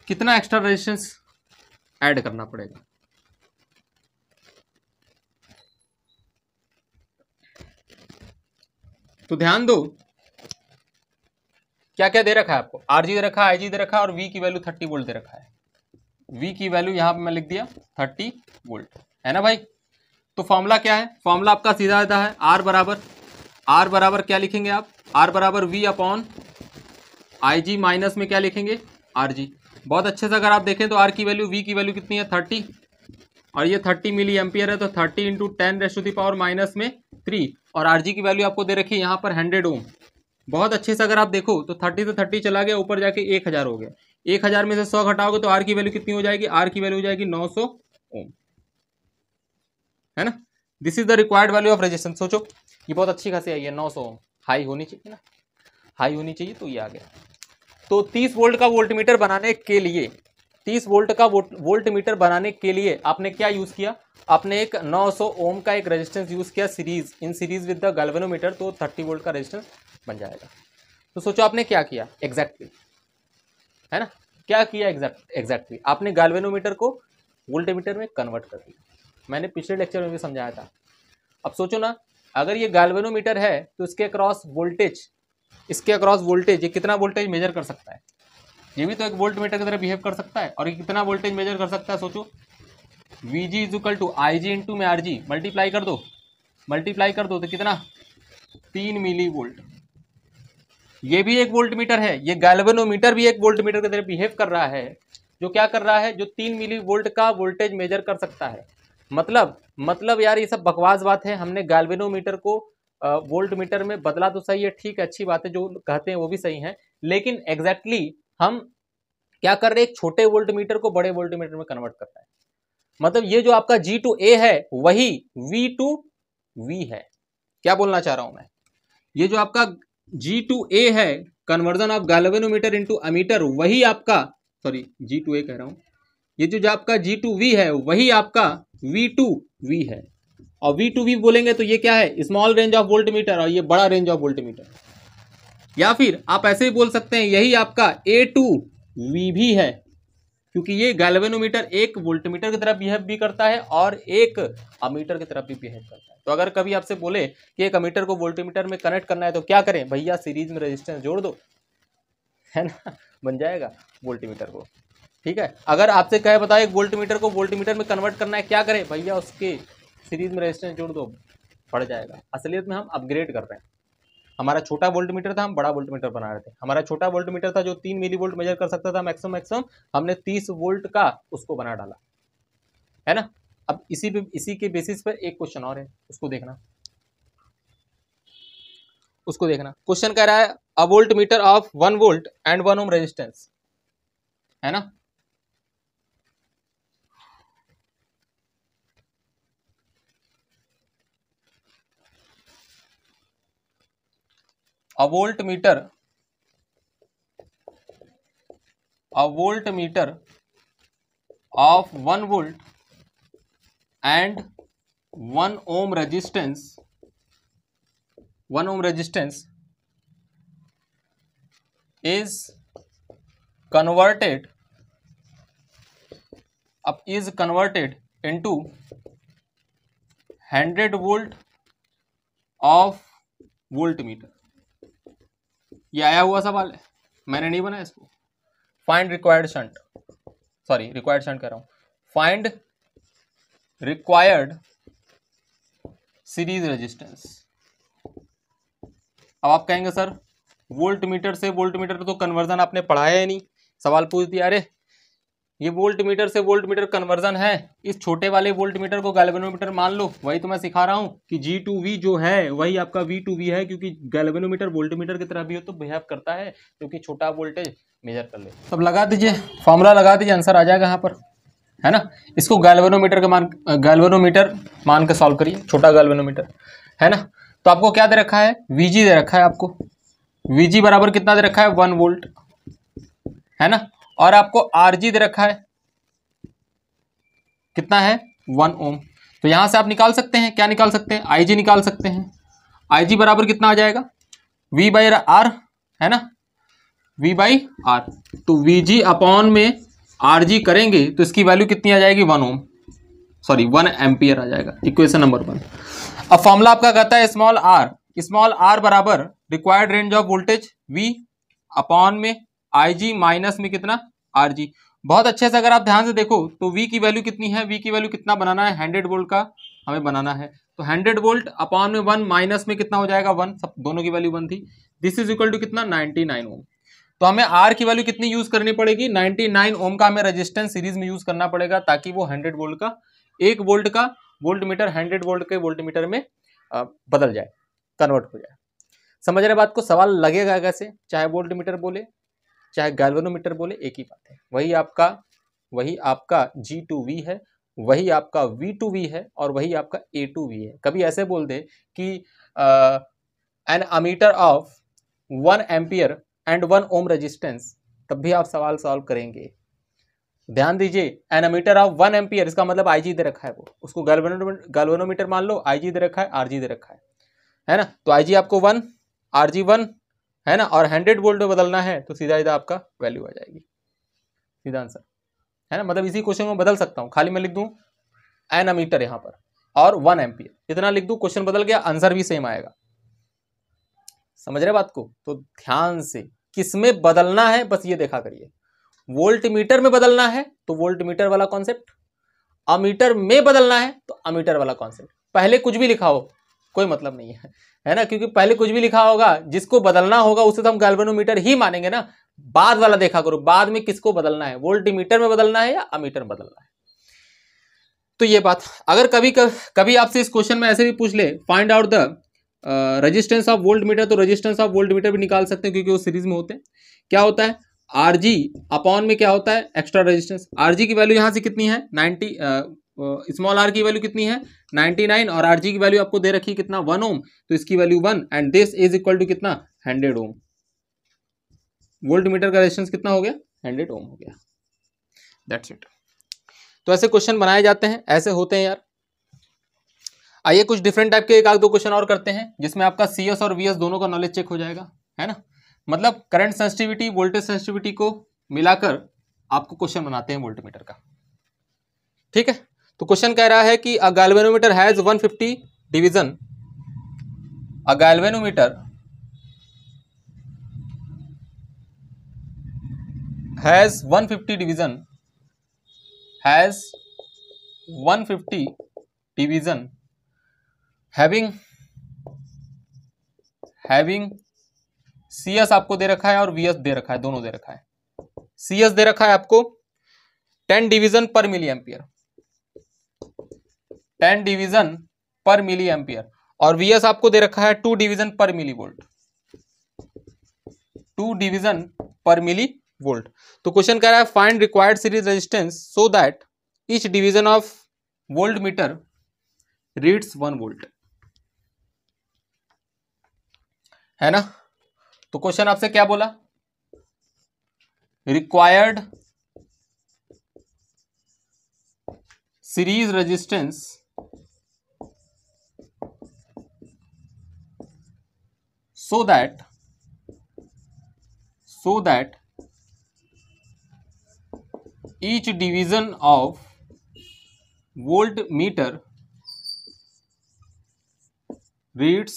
B: कितना एक्स्ट्रा रेजिस्टेंस ऐड करना पड़ेगा? तो ध्यान दो, क्या क्या दे रखा है आपको, आरजी दे रखा है, आईजी दे रखा है, और वी की वैल्यू 30 वोल्ट दे रखा है। वी की वैल्यू यहां पे मैं लिख दिया 30 वोल्ट, है ना भाई। तो फॉर्मूला क्या है? फॉर्मूला आपका सीधा सीधा है, आर बराबर क्या लिखेंगे आप? आर बराबर वी अपॉन आईजी माइनस में क्या लिखेंगे? आरजी। बहुत अच्छे से अगर आप देखें तो आर की वैल्यू, वी की वैल्यू कितनी है? 30, और ये 30 मिली एम्पियर है, तो 30 इंटू 10⁻³ और आरजी की वैल्यू आपको दे रखी है यहाँ पर 100 ओम। बहुत अच्छे से अगर आप देखो तो 30 से 30 चला गया, ऊपर जाके 1000 हो गया। 1000 में से 100 घटाओगे तो आर की वैल्यू कितनी हो जाएगी? आर की वैल्यू हो जाएगी 900 ओम, है ना। This is the required value of resistance. सोचो ये बहुत अच्छी खासी आई है 900 ओम, हाई होनी चाहिए ना, हाई होनी चाहिए, तो ये आ गया। तो 30 वोल्ट का वोल्टमीटर बनाने के लिए, 30 वोल्ट का वोल्टमीटर बनाने के लिए आपने क्या यूज किया? आपने एक 900 ओम का एक रेजिस्टेंस यूज किया series, in series with the galvanometer, तो 30 वोल्ट का रेजिस्टेंस बन जाएगा। तो सोचो आपने क्या किया एग्जैक्टली, है ना, क्या किया एग्जैक्टली? आपने गैल्वेनोमीटर को वोल्टमीटर में कन्वर्ट कर दिया। मैंने पिछले लेक्चर में भी समझाया था। अब सोचो ना, अगर ये गैल्वेनोमीटर है तो इसके अक्रॉस वोल्टेज, ये कितना वोल्टेज मेजर कर सकता है? ये भी तो एक वोल्टमीटर की तरह बिहेव कर सकता है, और ये कितना वोल्टेज मेजर कर सकता है? सोचो, Vg is equal to IG into में RG, मल्टीप्लाई कर दो तो कितना? 3 मिली वोल्ट। ये भी एक वोल्टमीटर है, ये गैल्वेनोमीटर भी एक वोल्टमीटर की तरह बिहेव कर रहा है, जो क्या कर रहा है? जो 3 मिली वोल्ट का वोल्टेज मेजर कर सकता है। मतलब यार ये सब बकवास बात है। हमने गैल्वेनोमीटर को वोल्टमीटर में बदला तो सही है, ठीक है, अच्छी बात है, जो कहते हैं वो भी सही है, लेकिन एग्जैक्टली हम क्या कर रहे हैं? एक छोटे वोल्टमीटर को बड़े वोल्टमीटर में कन्वर्ट कर रहे हैं। मतलब ये जो आपका G2A है वही V2V है। क्या बोलना चाह रहा हूं मैं? ये जो आपका G2A है, conversion of galvanometer into ammeter, वही आपका, सॉरी G2A कह रहा हूं, ये जो आपका G2V है वही आपका V2V है। और V2V बोलेंगे तो ये क्या है? स्मॉल रेंज ऑफ वोल्टमीटर, और ये बड़ा रेंज ऑफ वोल्टमीटर। या फिर आप ऐसे ही बोल सकते हैं यही आपका A2V भी है, क्योंकि ये गैल्वेनोमीटर एक वोल्टमीटर की तरफ बिहेव भी करता है और एक अमीटर की तरफ भी बिहेव करता है। तो अगर कभी आपसे बोले कि एक अमीटर को वोल्टमीटर में कनेक्ट करना है तो क्या करें? भैया सीरीज में रेजिस्टेंस जोड़ दो, है ना, बन जाएगा वोल्टमीटर को। ठीक है, अगर आपसे कहे बताओ एक वोल्टमीटर को वोल्टमीटर में कन्वर्ट करना है, क्या करें? भैया उसके सीरीज में रेजिस्टेंस जोड़ दो, बढ़ जाएगा। असलियत में हम अपग्रेड कर रहे हैं। हमारा छोटा वोल्टमीटर था, हम बड़ा वोल्टमीटर बना रहे थे। हमारा छोटा वोल्टमीटर था जो 3 मिली वोल्ट मेजर कर सकता था मैक्सिमम, हमने 30 वोल्ट का उसको बना डाला, है ना। अब इसी के बेसिस पर एक क्वेश्चन और है, उसको देखना। क्वेश्चन कह रहा है अ voltmeter of 1 volt and 1 ohm resistance, है ना। A voltmeter of 1 volt and 1 ohm resistance is converted into 100 volt of voltmeter। ये आया हुआ सवाल है, मैंने नहीं बनाया इसको। फाइंड रिक्वायर्ड शंट कह रहा हूं, फाइंड रिक्वायर्ड सीरीज रेजिस्टेंस। अब आप कहेंगे सर वोल्टमीटर से वोल्टमीटर तो कन्वर्जन आपने पढ़ाया ही नहीं, सवाल पूछ दिया। अरे ये वोल्टमीटर से वोल्टमीटर कन्वर्जन है, इस छोटे वाले वोल्टमीटर को गैल्वेनोमीटर मान लो। वही तो मैं सिखा रहा हूं कि G2V जो है वही आपका V2V है, क्योंकि गैल्वेनोमीटर वोल्टमीटर की तरह भी हो तो बिहेव करता है, क्योंकि छोटा वोल्टेज मेजर कर ले। तब लगा दीजिए, फॉर्मूला लगा दीजिए, आंसर आ जाएगा यहाँ पर, है ना। इसको गैल्वेनोमीटर मान के सॉल्व करिए, छोटा गैल्वेनोमीटर, है ना। तो आपको क्या दे रखा है, Vg दे रखा है आपको, Vg बराबर कितना दे रखा है 1 वोल्ट, है ना। और आपको Rg दे रखा है कितना है 1 ओम। तो यहां से आप निकाल सकते हैं, क्या निकाल सकते हैं, Ig निकाल सकते हैं। Ig बराबर कितना आ जाएगा V/R, है ना, V/R। तो Vg अपॉन में Rg करेंगे तो इसकी वैल्यू कितनी आ जाएगी 1 ओम, सॉरी 1 एम्पियर आ जाएगा, इक्वेशन नंबर 1। अब फॉर्मूला आपका कहता है स्मॉल r बराबर required range of voltage V upon में Ig माइनस में कितना Rg। बहुत अच्छे से अगर आप ध्यान से देखो तो V की वैल्यू कितनी है, V की वैल्यू कितना बनाना है 100 वोल्ट का हमें बनाना है। तो 100 वोल्ट अपॉन में 1 माइनस में कितना हो जाएगा 1, सब दोनों की वैल्यू 1 थी। दिस इज इक्वल टू कितना 99 ओम। तो हमें R की वैल्यू कितनी यूज करनी पड़ेगी 99 ओम का हमें रेजिस्टेंस सीरीज में यूज करना पड़ेगा, ताकि वो 100 वोल्ट का 1 वोल्ट का वोल्ट मीटर 100 वोल्ट के वोल्ट मीटर में बदल जाए, कन्वर्ट हो जाए। समझ रहे बात को, सवाल लगेगा कैसे, चाहे वोल्ट मीटर बोले चाहे गैल्वेनोमीटर बोले एक ही बात है। वही आपका G2V है, वही आपका V2V है और वही आपका A2V है। कभी ऐसे बोल दे कि an ammeter of 1 ampere and 1 ohm resistance, तब भी आप सवाल सॉल्व करेंगे। ध्यान दीजिए, एन अमीटर ऑफ 1 एम्पियर, इसका मतलब Ig दे रखा है, वो उसको गैल्वेनोमीटर मान लो, Ig दे रखा है, Rg दे रखा है ना। तो Ig आपको 1, Rg 1, है ना, और 100 वोल्ट में बदलना है तो सीधा आपका वैल्यू आ जाएगी, सीधा आंसर, है ना। मतलब इसी क्वेश्चन में बदल सकता हूं, खाली मैं लिख दूं एन अमीटर यहां पर और 1 एम्पियर, इतना लिख दूं, क्वेश्चन बदल गया, आंसर भी सेम आएगा। समझ रहे बात को, तो ध्यान से किसमें बदलना है बस ये देखा करिए। वोल्ट मीटर में बदलना है तो वोल्ट मीटर वाला कॉन्सेप्ट, अमीटर में बदलना है तो अमीटर वाला कॉन्सेप्ट। पहले कुछ भी लिखा हो कोई मतलब नहीं है ना, क्योंकि पहले कुछ भी लिखा होगा, जिसको बदलना होगा उसे तो हम गैल्वेनोमीटर ही मानेंगे ना। बाद वाला देखा करो, बाद में किसको बदलना है, वोल्ट मीटर में बदलना है या अमीटर में बदलना है। तो ये बात, अगर कभी आपसे इस क्वेश्चन में ऐसे भी पूछ ले, find out the resistance of volt meter, तो रेजिस्टेंस ऑफ वोल्ट मीटर भी निकाल सकते हैं क्योंकि वो सीरीज में होते हैं। क्या होता है Rg अपॉन में क्या होता है एक्स्ट्रा रेजिस्टेंस। Rg की वैल्यू यहां से कितनी है 90, स्मॉल r की वैल्यू कितनी है 99 और Rg की वैल्यू आपको दे रखी कितना 1 ओम, तो इसकी value 1 and this is equal to कितना 100 ओम। वोल्ट मीटर का रेजिस्टेंस कितना हो गया 100 ओम हो गया, दैट्स इट। तो ऐसे क्वेश्चन बनाए जाते हैं, ऐसे होते हैं यार। आइए कुछ डिफरेंट टाइप के एक आध दो क्वेश्चन और करते हैं, जिसमें आपका CS और VS दोनों का नॉलेज चेक हो जाएगा, है ना। मतलब करंट सेंसिटिविटी वोल्टेज सेंसिटिविटी को मिलाकर आपको क्वेश्चन बनाते हैं वोल्ट मीटर का, ठीक है। तो क्वेश्चन कह रहा है कि अ galvanometer has 150 division, a galvanometer has 150 division, has 150 division having CS आपको दे रखा है और VS दे रखा है, दोनों दे रखा है। CS दे रखा है आपको 10 डिवीजन पर मिली एम्पियर, 10 डिवीजन पर मिली एम्पियर, और VS आपको दे रखा है 2 डिवीजन पर मिली वोल्ट, 2 डिवीजन पर मिली वोल्ट। तो क्वेश्चन कह रहा है find required series resistance so that each division of volt meter reads 1 volt, है ना। तो क्वेश्चन आपसे क्या बोला, required series resistance so that each division of voltmeter reads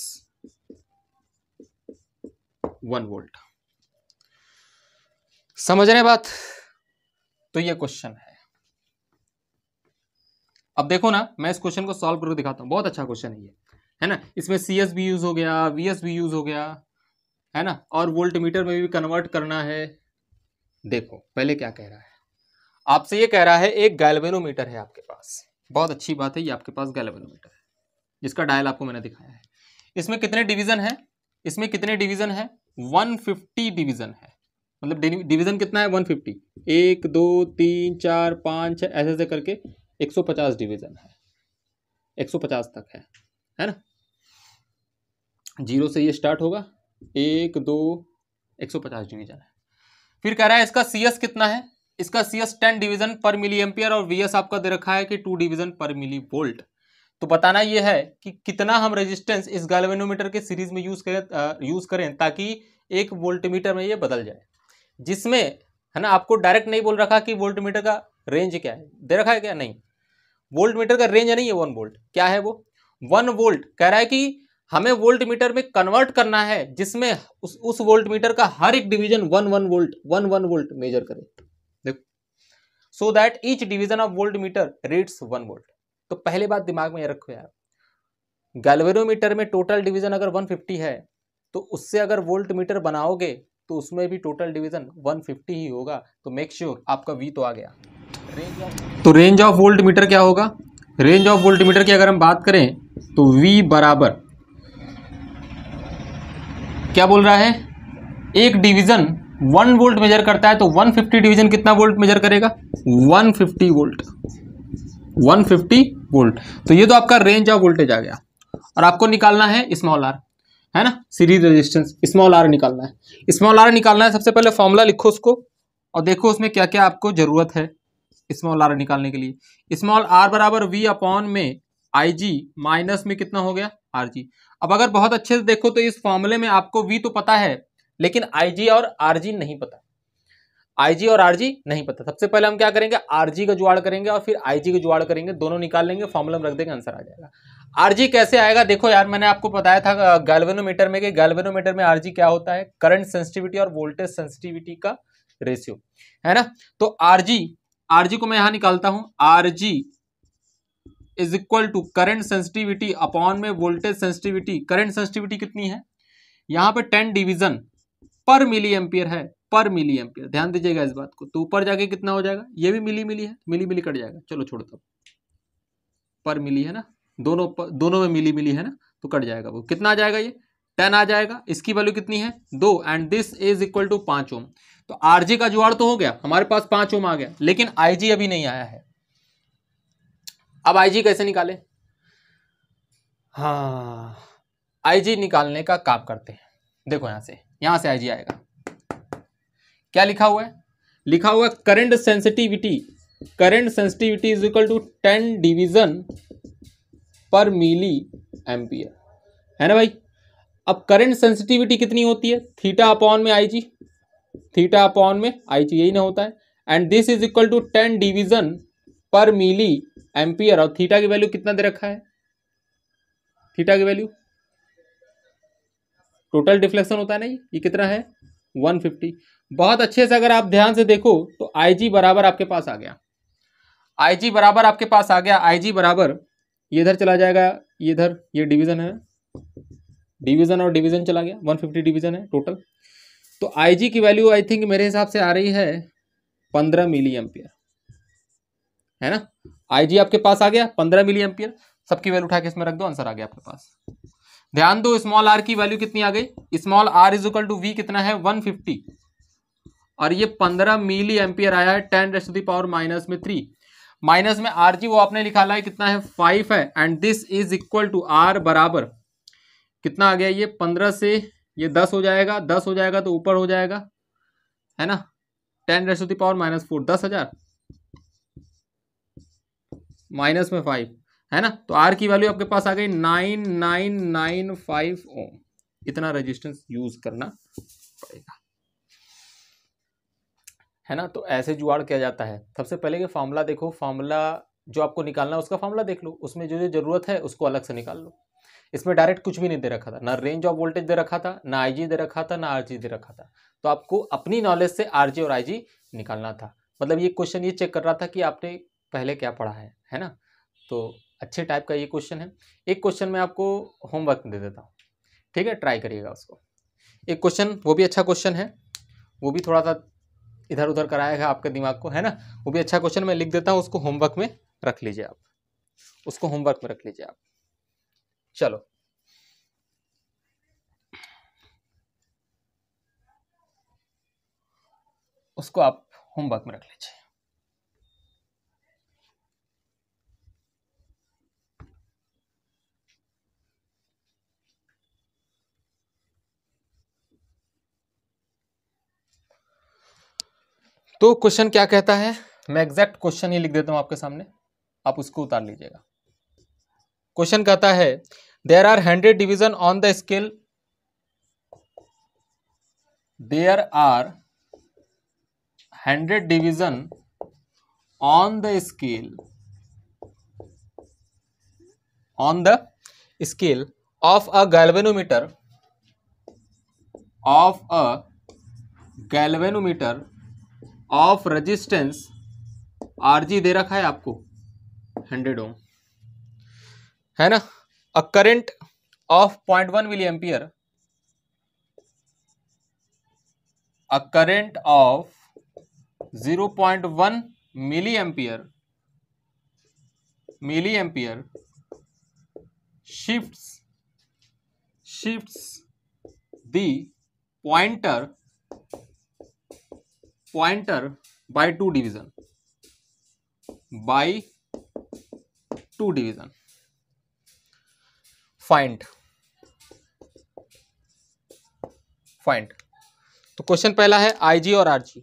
B: 1 volt. समझ रहे हैं बात, तो ये क्वेश्चन है। अब देखो ना, मैं इस क्वेश्चन को सॉल्व करके दिखाता हूं, बहुत अच्छा क्वेश्चन है ये, है ना। इसमें CS भी यूज हो गया, VS भी यूज हो गया, है ना, और वोल्ट मीटर में भी कन्वर्ट करना है। देखो पहले क्या कह रहा है, आपसे ये कह रहा है एक गैल्वेनोमीटर है आपके पास, बहुत अच्छी बात है, ये आपके पास गैल्वेनोमीटर है, जिसका डायल आपको मैंने दिखाया है। इसमें कितने डिवीजन है, इसमें कितने डिवीजन है 150 डिवीजन है, मतलब डिवीजन कितना है 150, 1 2 3 4 5 6 ऐसे ऐसे करके 150 डिवीजन है, 150 तक है ना। जीरो से ये स्टार्ट होगा, 1 2 150 डिवीजन है। फिर कह रहा है इसका CS कितना है, इसका CS 10 डिवीजन पर मिली एम्पियर और VS आपका दे रखा है कि 2 डिवीजन पर मिली वोल्ट। तो बताना ये है कि कितना हम रेजिस्टेंस इस गैल्वेनोमीटर के सीरीज में यूज करें ताकि एक वोल्टमीटर में ये बदल जाए, जिसमें है ना आपको डायरेक्ट नहीं बोल रखा कि वोल्टमीटर का रेंज क्या है, दे रखा है क्या, नहीं, वोल्टमीटर का रेंज नहीं है 1 वोल्ट, क्या है वो 1 वोल्ट। कह रहा है कि हमें वोल्टमीटर में कन्वर्ट करना है जिसमें उस वोल्टमीटर का हर एक डिवीजन 1 वोल्ट मेजर करे, देखो, so that each division of voltmeter reads 1 volt. तो पहले बात दिमाग में रखो यार, गैल्वेनोमीटर में टोटल डिवीजन अगर 150 है तो उससे अगर वोल्टमीटर बनाओगे तो उसमें भी टोटल डिवीजन 150 ही होगा। तो मेक श्योर आपका V तो आ गया। तो रेंज ऑफ वोल्टमीटर क्या होगा, रेंज ऑफ वोल्टमीटर की अगर हम बात करें तो V बराबर क्या बोल रहा है, एक डिवीजन 1 वोल्ट मेजर करता है तो 150 डिवीजन कितना वोल्ट मेजर करेगा, 150 वोल्ट, 150 वोल्ट। तो ये तो आपका रेंज ऑफ वोल्टेज आ गया। और आपको निकालना है स्मॉल आर, है ना, सीरीज रेजिस्टेंस स्मॉल आर निकालना है। स्मॉल आर निकालना है, सबसे पहले फॉर्मूला लिखो उसको और देखो उसमें क्या क्या आपको जरूरत है स्मॉल आर निकालने के लिए। स्मॉल आर बराबर V अपॉन में IG माइनस में कितना हो गया RG। अब अगर बहुत अच्छे से देखो तो इस फॉर्मूले में आपको V तो पता है लेकिन IG और RG नहीं पता, IG और RG नहीं पता। सबसे पहले हम क्या करेंगे, RG का जुगाड़ करेंगे और फिर IG का जुगाड़ करेंगे, दोनों निकाल लेंगे, फॉर्मूला में रख देंगे, आंसर आ जाएगा। RG कैसे आएगा, देखो यार मैंने आपको बताया था गैल्वेनोमीटर में कि गैल्वेनोमीटर में RG क्या होता है, करंट सेंसिटिविटी और वोल्टेज सेंसिटिविटी का रेशियो, है ना। तो RG को मैं यहां निकालता हूं, RG is equal to current sensitivity upon में वोल्टेज सेंसिटिविटी। करंट सेंसिटिविटी कितनी है, यहां पे 10 डिवीजन पर मिली एम्पियर है, पर मिली एम्पियर, ध्यान दीजिएगा इस बात को। तो ऊपर जाके कितना हो जाएगा, ये भी मिली है, मिली कट जाएगा, चलो छोड़ दो, पर मिली है ना, दोनों में मिली है ना, तो कट जाएगा, वो कितना आ जाएगा, ये 10 आ जाएगा। इसकी वैल्यू कितनी है 2 and this is equal to 5 ohm. तो RG का जुगाड़ तो हो गया, हमारे पास 5 ओम आ गया, लेकिन IG अभी नहीं आया है। अब IG कैसे निकाले, हाँ IG निकालने का काम करते हैं। देखो यहां से IG आएगा, क्या लिखा हुआ है, लिखा हुआ current sensitivity is equal to 10 division पर मिली एम्पियर, है ना भाई। अब करंट सेंसिटिविटी कितनी होती है, थीटा अपॉन में IG, थीटा अपॉन में IG यही ना होता है, and this is equal to 10 division पर मिली एम्पियर। और थीटा की वैल्यू कितना दे रखा है, थीटा की वैल्यू टोटल डिफ्लेक्शन होता है ना, ये कितना है 150। बहुत अच्छे से अगर आप ध्यान से देखो तो IG बराबर आपके पास आ गया, IG बराबर आपके पास आ गया, IG बराबर ये इधर चला जाएगा, ये इधर ये डिवीजन है, डिवीजन और डिवीजन चला गया, 150 डिवीजन है टोटल। तो IG की वैल्यू आई थिंक मेरे हिसाब से आ रही है 15 मिली एम्पियर, है ना। IG आपके पास आ गया 15 मिली एम्पियर, सबकी वैल्यू उठा के इसमें रख दो, आंसर आ गया आपके पास। ध्यान दो स्मॉल आर की वैल्यू कितनी आ गई, small R is equal to V कितना है 150 और ये 15 मिली एम्पियर आया है 10⁻⁻³ माइनस में RG वो आपने निकाला है कितना है 5 है, and this is equal to R बराबर कितना आ गया, ये 15 से ये 10 हो जाएगा, 10 हो जाएगा तो ऊपर हो जाएगा, है ना, 10⁻⁻⁴ 10,000 माइनस में 5, है ना। तो R की वैल्यू आपके पास आ गई 9995 ओम। इतना रेजिस्टेंस यूज करना पड़ेगा, है ना। तो ऐसे जुगाड़ किया जाता है। सबसे पहले कि फॉर्मूला देखो, फॉर्मूला जो आपको निकालना है उसका फॉर्मूला देख लो, उसमें जो जो जरूरत है उसको अलग से निकाल लो। इसमें डायरेक्ट कुछ भी नहीं दे रखा था, ना रेंज ऑफ वोल्टेज दे रखा था, ना IG दे रखा था, ना RG दे रखा था। तो आपको अपनी नॉलेज से RG और IG निकालना था। मतलब ये क्वेश्चन ये चेक कर रहा था कि आपने पहले क्या पढ़ा है ना। तो अच्छे टाइप का ये क्वेश्चन है। एक क्वेश्चन मैं आपको होमवर्क दे देता हूँ, ठीक है, ट्राई करिएगा उसको। एक क्वेश्चन वो भी अच्छा क्वेश्चन है, वो भी थोड़ा सा इधर उधर कराएगा आपके दिमाग को, है ना। वो भी अच्छा क्वेश्चन मैं लिख देता हूँ, उसको होमवर्क में रख लीजिए आप, उसको होमवर्क में रख लीजिए आप। चलो उसको आप होमवर्क में रख लीजिए। तो क्वेश्चन क्या कहता है, मैं एग्जैक्ट क्वेश्चन ही लिख देता हूं आपके सामने, आप उसको उतार लीजिएगा। क्वेश्चन कहता है there are 100 division on the scale, there are 100 division on the scale of a galvanometer of resistance Rg दे रखा है आपको 100 ओम, है ना। A current of 0.1 milliampere, a current of 0.1 milliampere shifts the pointer by 2 division, find। तो question पहला है IG और RG।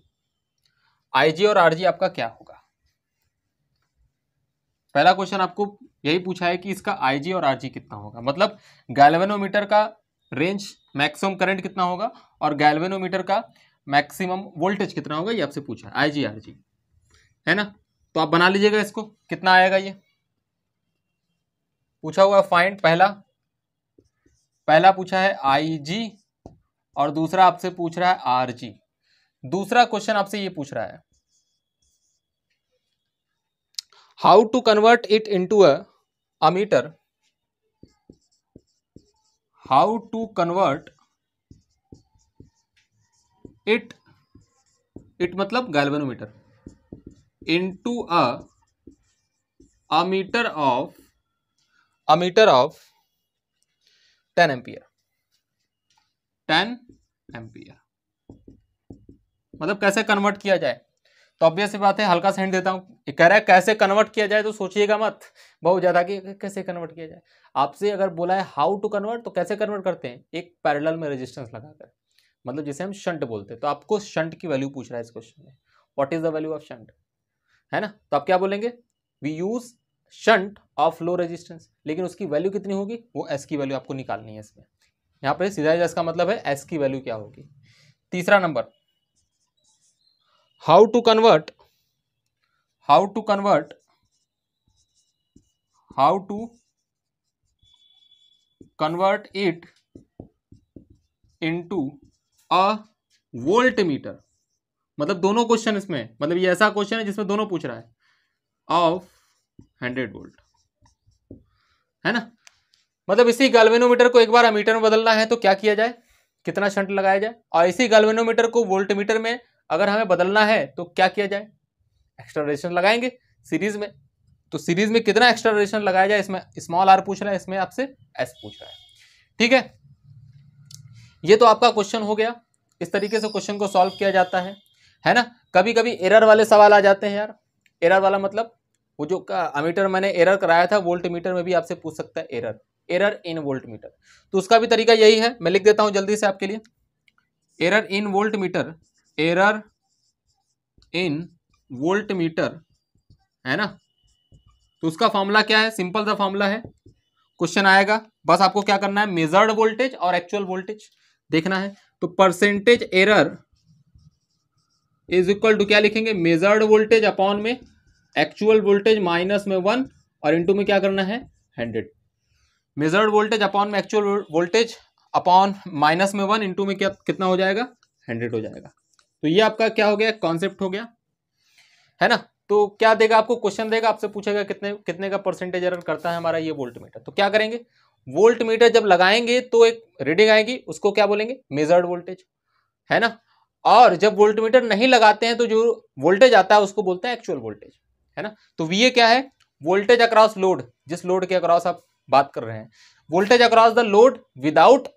B: IG और RG आपका क्या होगा? पहला क्वेश्चन आपको यही पूछा है कि इसका IG और RG कितना होगा, मतलब गैल्वेनोमीटर का रेंज मैक्सिमम करंट कितना होगा और गैल्वेनोमीटर का मैक्सिमम वोल्टेज कितना होगा, ये आपसे पूछा है IG RG, है ना। तो आप बना लीजिएगा इसको, कितना आएगा ये पूछा हुआ फाइंड। पहला पूछा है IG और दूसरा आपसे पूछ रहा है RG। दूसरा क्वेश्चन आपसे ये पूछ रहा है how to convert it into a meter, how to convert it मतलब galvanometer into a meter of 10 ampere. मतलब कैसे कन्वर्ट किया जाए, तो ऑब्वियस सी बात है, हल्का सा हिंट देता हूं, कह रहा है कैसे कन्वर्ट किया जाए, तो सोचिएगा मत बहुत ज्यादा कि कैसे कन्वर्ट किया जाए। आपसे अगर बोला है हाउ टू कन्वर्ट, तो कैसे कन्वर्ट करते हैं, एक पैरेलल में रेजिस्टेंस लगाकर, मतलब जिसे हम शंट बोलते हैं। तो आपको शंट की वैल्यू पूछ रहा है इस क्वेश्चन में, what is the value of shunt, है ना। तो आप क्या बोलेंगे, we use shunt of low resistance, लेकिन उसकी वैल्यू कितनी होगी, वो एस की वैल्यू आपको निकालनी है इसमें। यहाँ पे सीधा इसका मतलब है एस की वैल्यू क्या होगी। तीसरा number, how to convert it into a voltmeter. मतलब दोनों क्वेश्चन इसमें, मतलब ये ऐसा क्वेश्चन है जिसमें दोनों पूछ रहा है, ऑफ 100 वोल्ट, है ना। मतलब इसी गैल्वेनोमीटर को एक बार अमीटर में बदलना है तो क्या किया जाए, कितना शंट लगाया जाए, और इसी गैल्वेनोमीटर को वोल्टमीटर में अगर हमें बदलना है तो क्या किया जाए, एक्स्ट्रा रेजिस्टेंस लगाएंगे सीरीज में। तो सीरीज में कितना एक्स्ट्रा रेजिस्टेंस लगाया जाए, इसमें स्मॉल आर पूछ रहा है, इसमें आपसे एस पूछ रहा है, ठीक है। ये तो आपका क्वेश्चन हो गया। इस तरीके से क्वेश्चन को सॉल्व किया जाता है ना। कभी कभी एरर वाले सवाल आ जाते हैं यार। एरर वाला मतलब वो जो अमीटर मैंने एरर कराया था, वोल्ट मीटर में भी आपसे पूछ सकता है एरर इन वोल्ट मीटर। तो उसका भी तरीका यही है, मैं लिख देता हूं जल्दी से आपके लिए। एरर इन वोल्ट मीटर, है ना। तो उसका फॉर्मूला क्या है, सिंपल सा फॉर्मूला है। क्वेश्चन आएगा, बस आपको क्या करना है, मेजर्ड वोल्टेज और एक्चुअल वोल्टेज देखना है। तो percentage error is equal to क्या लिखेंगे, मेजर्ड वोल्टेज अपॉन में एक्चुअल वोल्टेज माइनस में 1 और इनटू में क्या करना है 100। मेजर्ड वोल्टेज अपॉन में एक्चुअल वोल्टेज अपॉन माइनस में 1 इनटू में क्या कितना हो जाएगा 100 हो जाएगा। तो ये आपका क्या हो गया, कॉन्सेप्ट हो गया, है ना। तो क्या देगा आपको, क्वेश्चन देगा, आपसे पूछेगा कितने का परसेंटेज एरर करता है हमारा ये वोल्ट मीटर। तो क्या करेंगे, वोल्ट मीटर जब लगाएंगे तो एक रीडिंग आएगी, उसको क्या बोलेंगे, मेजर्ड वोल्टेज, है ना। और जब वोल्ट मीटर नहीं लगाते हैं तो जो वोल्टेज आता है उसको बोलते हैं एक्चुअल वोल्टेज, है ना। तो वीए क्या है, वोल्टेज अक्रॉस लोड, जिस लोड के अक्रॉस आप बात कर रहे हैं, voltage across the load without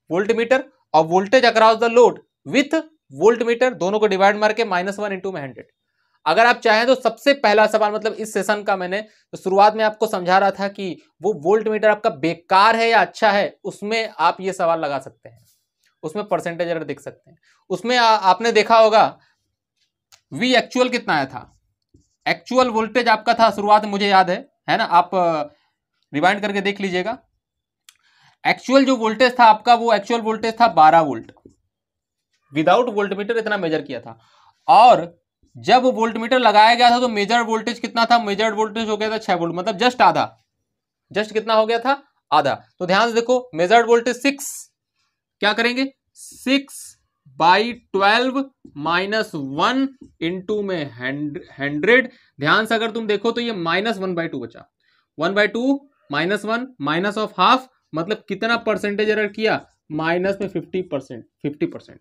B: voltmeter और voltage across the load with voltmeter, दोनों को डिवाइड मार के -1 इंटू में 100। अगर आप चाहें तो सबसे पहला सवाल, मतलब इस सेशन का मैंने तो शुरुआत में आपको समझा रहा था कि वो वोल्ट मीटर आपका बेकार है या अच्छा है, उसमें आप ये सवाल लगा सकते हैं, उसमें परसेंटेज एरर देख सकते हैं। उसमें आपने देखा होगा V एक्चुअल कितना आया था, एक्चुअल वोल्टेज आपका था शुरुआत में, मुझे याद है ना, आप रिवाइंड करके देख लीजिएगा। एक्चुअल जो वोल्टेज था आपका, वो एक्चुअल वोल्टेज था 12 वोल्ट, विदाउट वोल्ट मीटर इतना मेजर किया था। और जब वोल्ट मीटर लगाया गया था तो मेजर वोल्टेज कितना था, मेजर वोल्टेज हो गया था 6 वोल्ट, मतलब जस्ट आधा, जस्ट कितना हो गया था, आधा। तो ध्यान से देखो, मेजर्ड वोल्टेज 6, क्या करेंगे 6/12 -1 इंटू में 100। ध्यान से अगर तुम देखो तो ये -1/2 बचा, 1/2 -1 माइनस ऑफ हाफ, मतलब कितना परसेंटेज एरर किया, माइनस में 50%, 50%,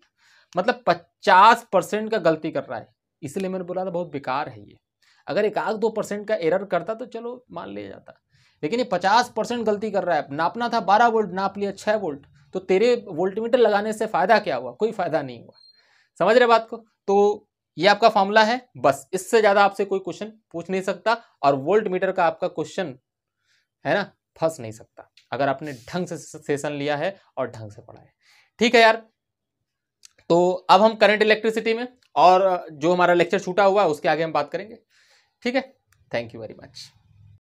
B: मतलब 50% का गलती कर रहा है। इसलिए मैंने बोला था बहुत बेकार है ये। अगर 1-2% का एरर करता तो चलो मान लिया जाता, लेकिन ये 50% गलती कर रहा है। नापना था 12 वोल्ट, नाप लिया 6 वोल्ट, तो तेरे वोल्टमीटर लगाने से फायदा क्या हुआ, कोई फायदा नहीं हुआ। समझ रहे बात को? तो ये आपका फॉर्मूला है, बस इससे ज्यादा आपसे कोई क्वेश्चन पूछ नहीं सकता, और वोल्ट मीटर का आपका क्वेश्चन है ना फंस नहीं सकता, अगर आपने ढंग से सेशन लिया है और ढंग से पढ़ा है। ठीक है यार, तो अब हम करंट इलेक्ट्रिसिटी में और जो हमारा लेक्चर छूटा हुआ है उसके आगे हम बात करेंगे। ठीक है, थैंक यू वेरी मच।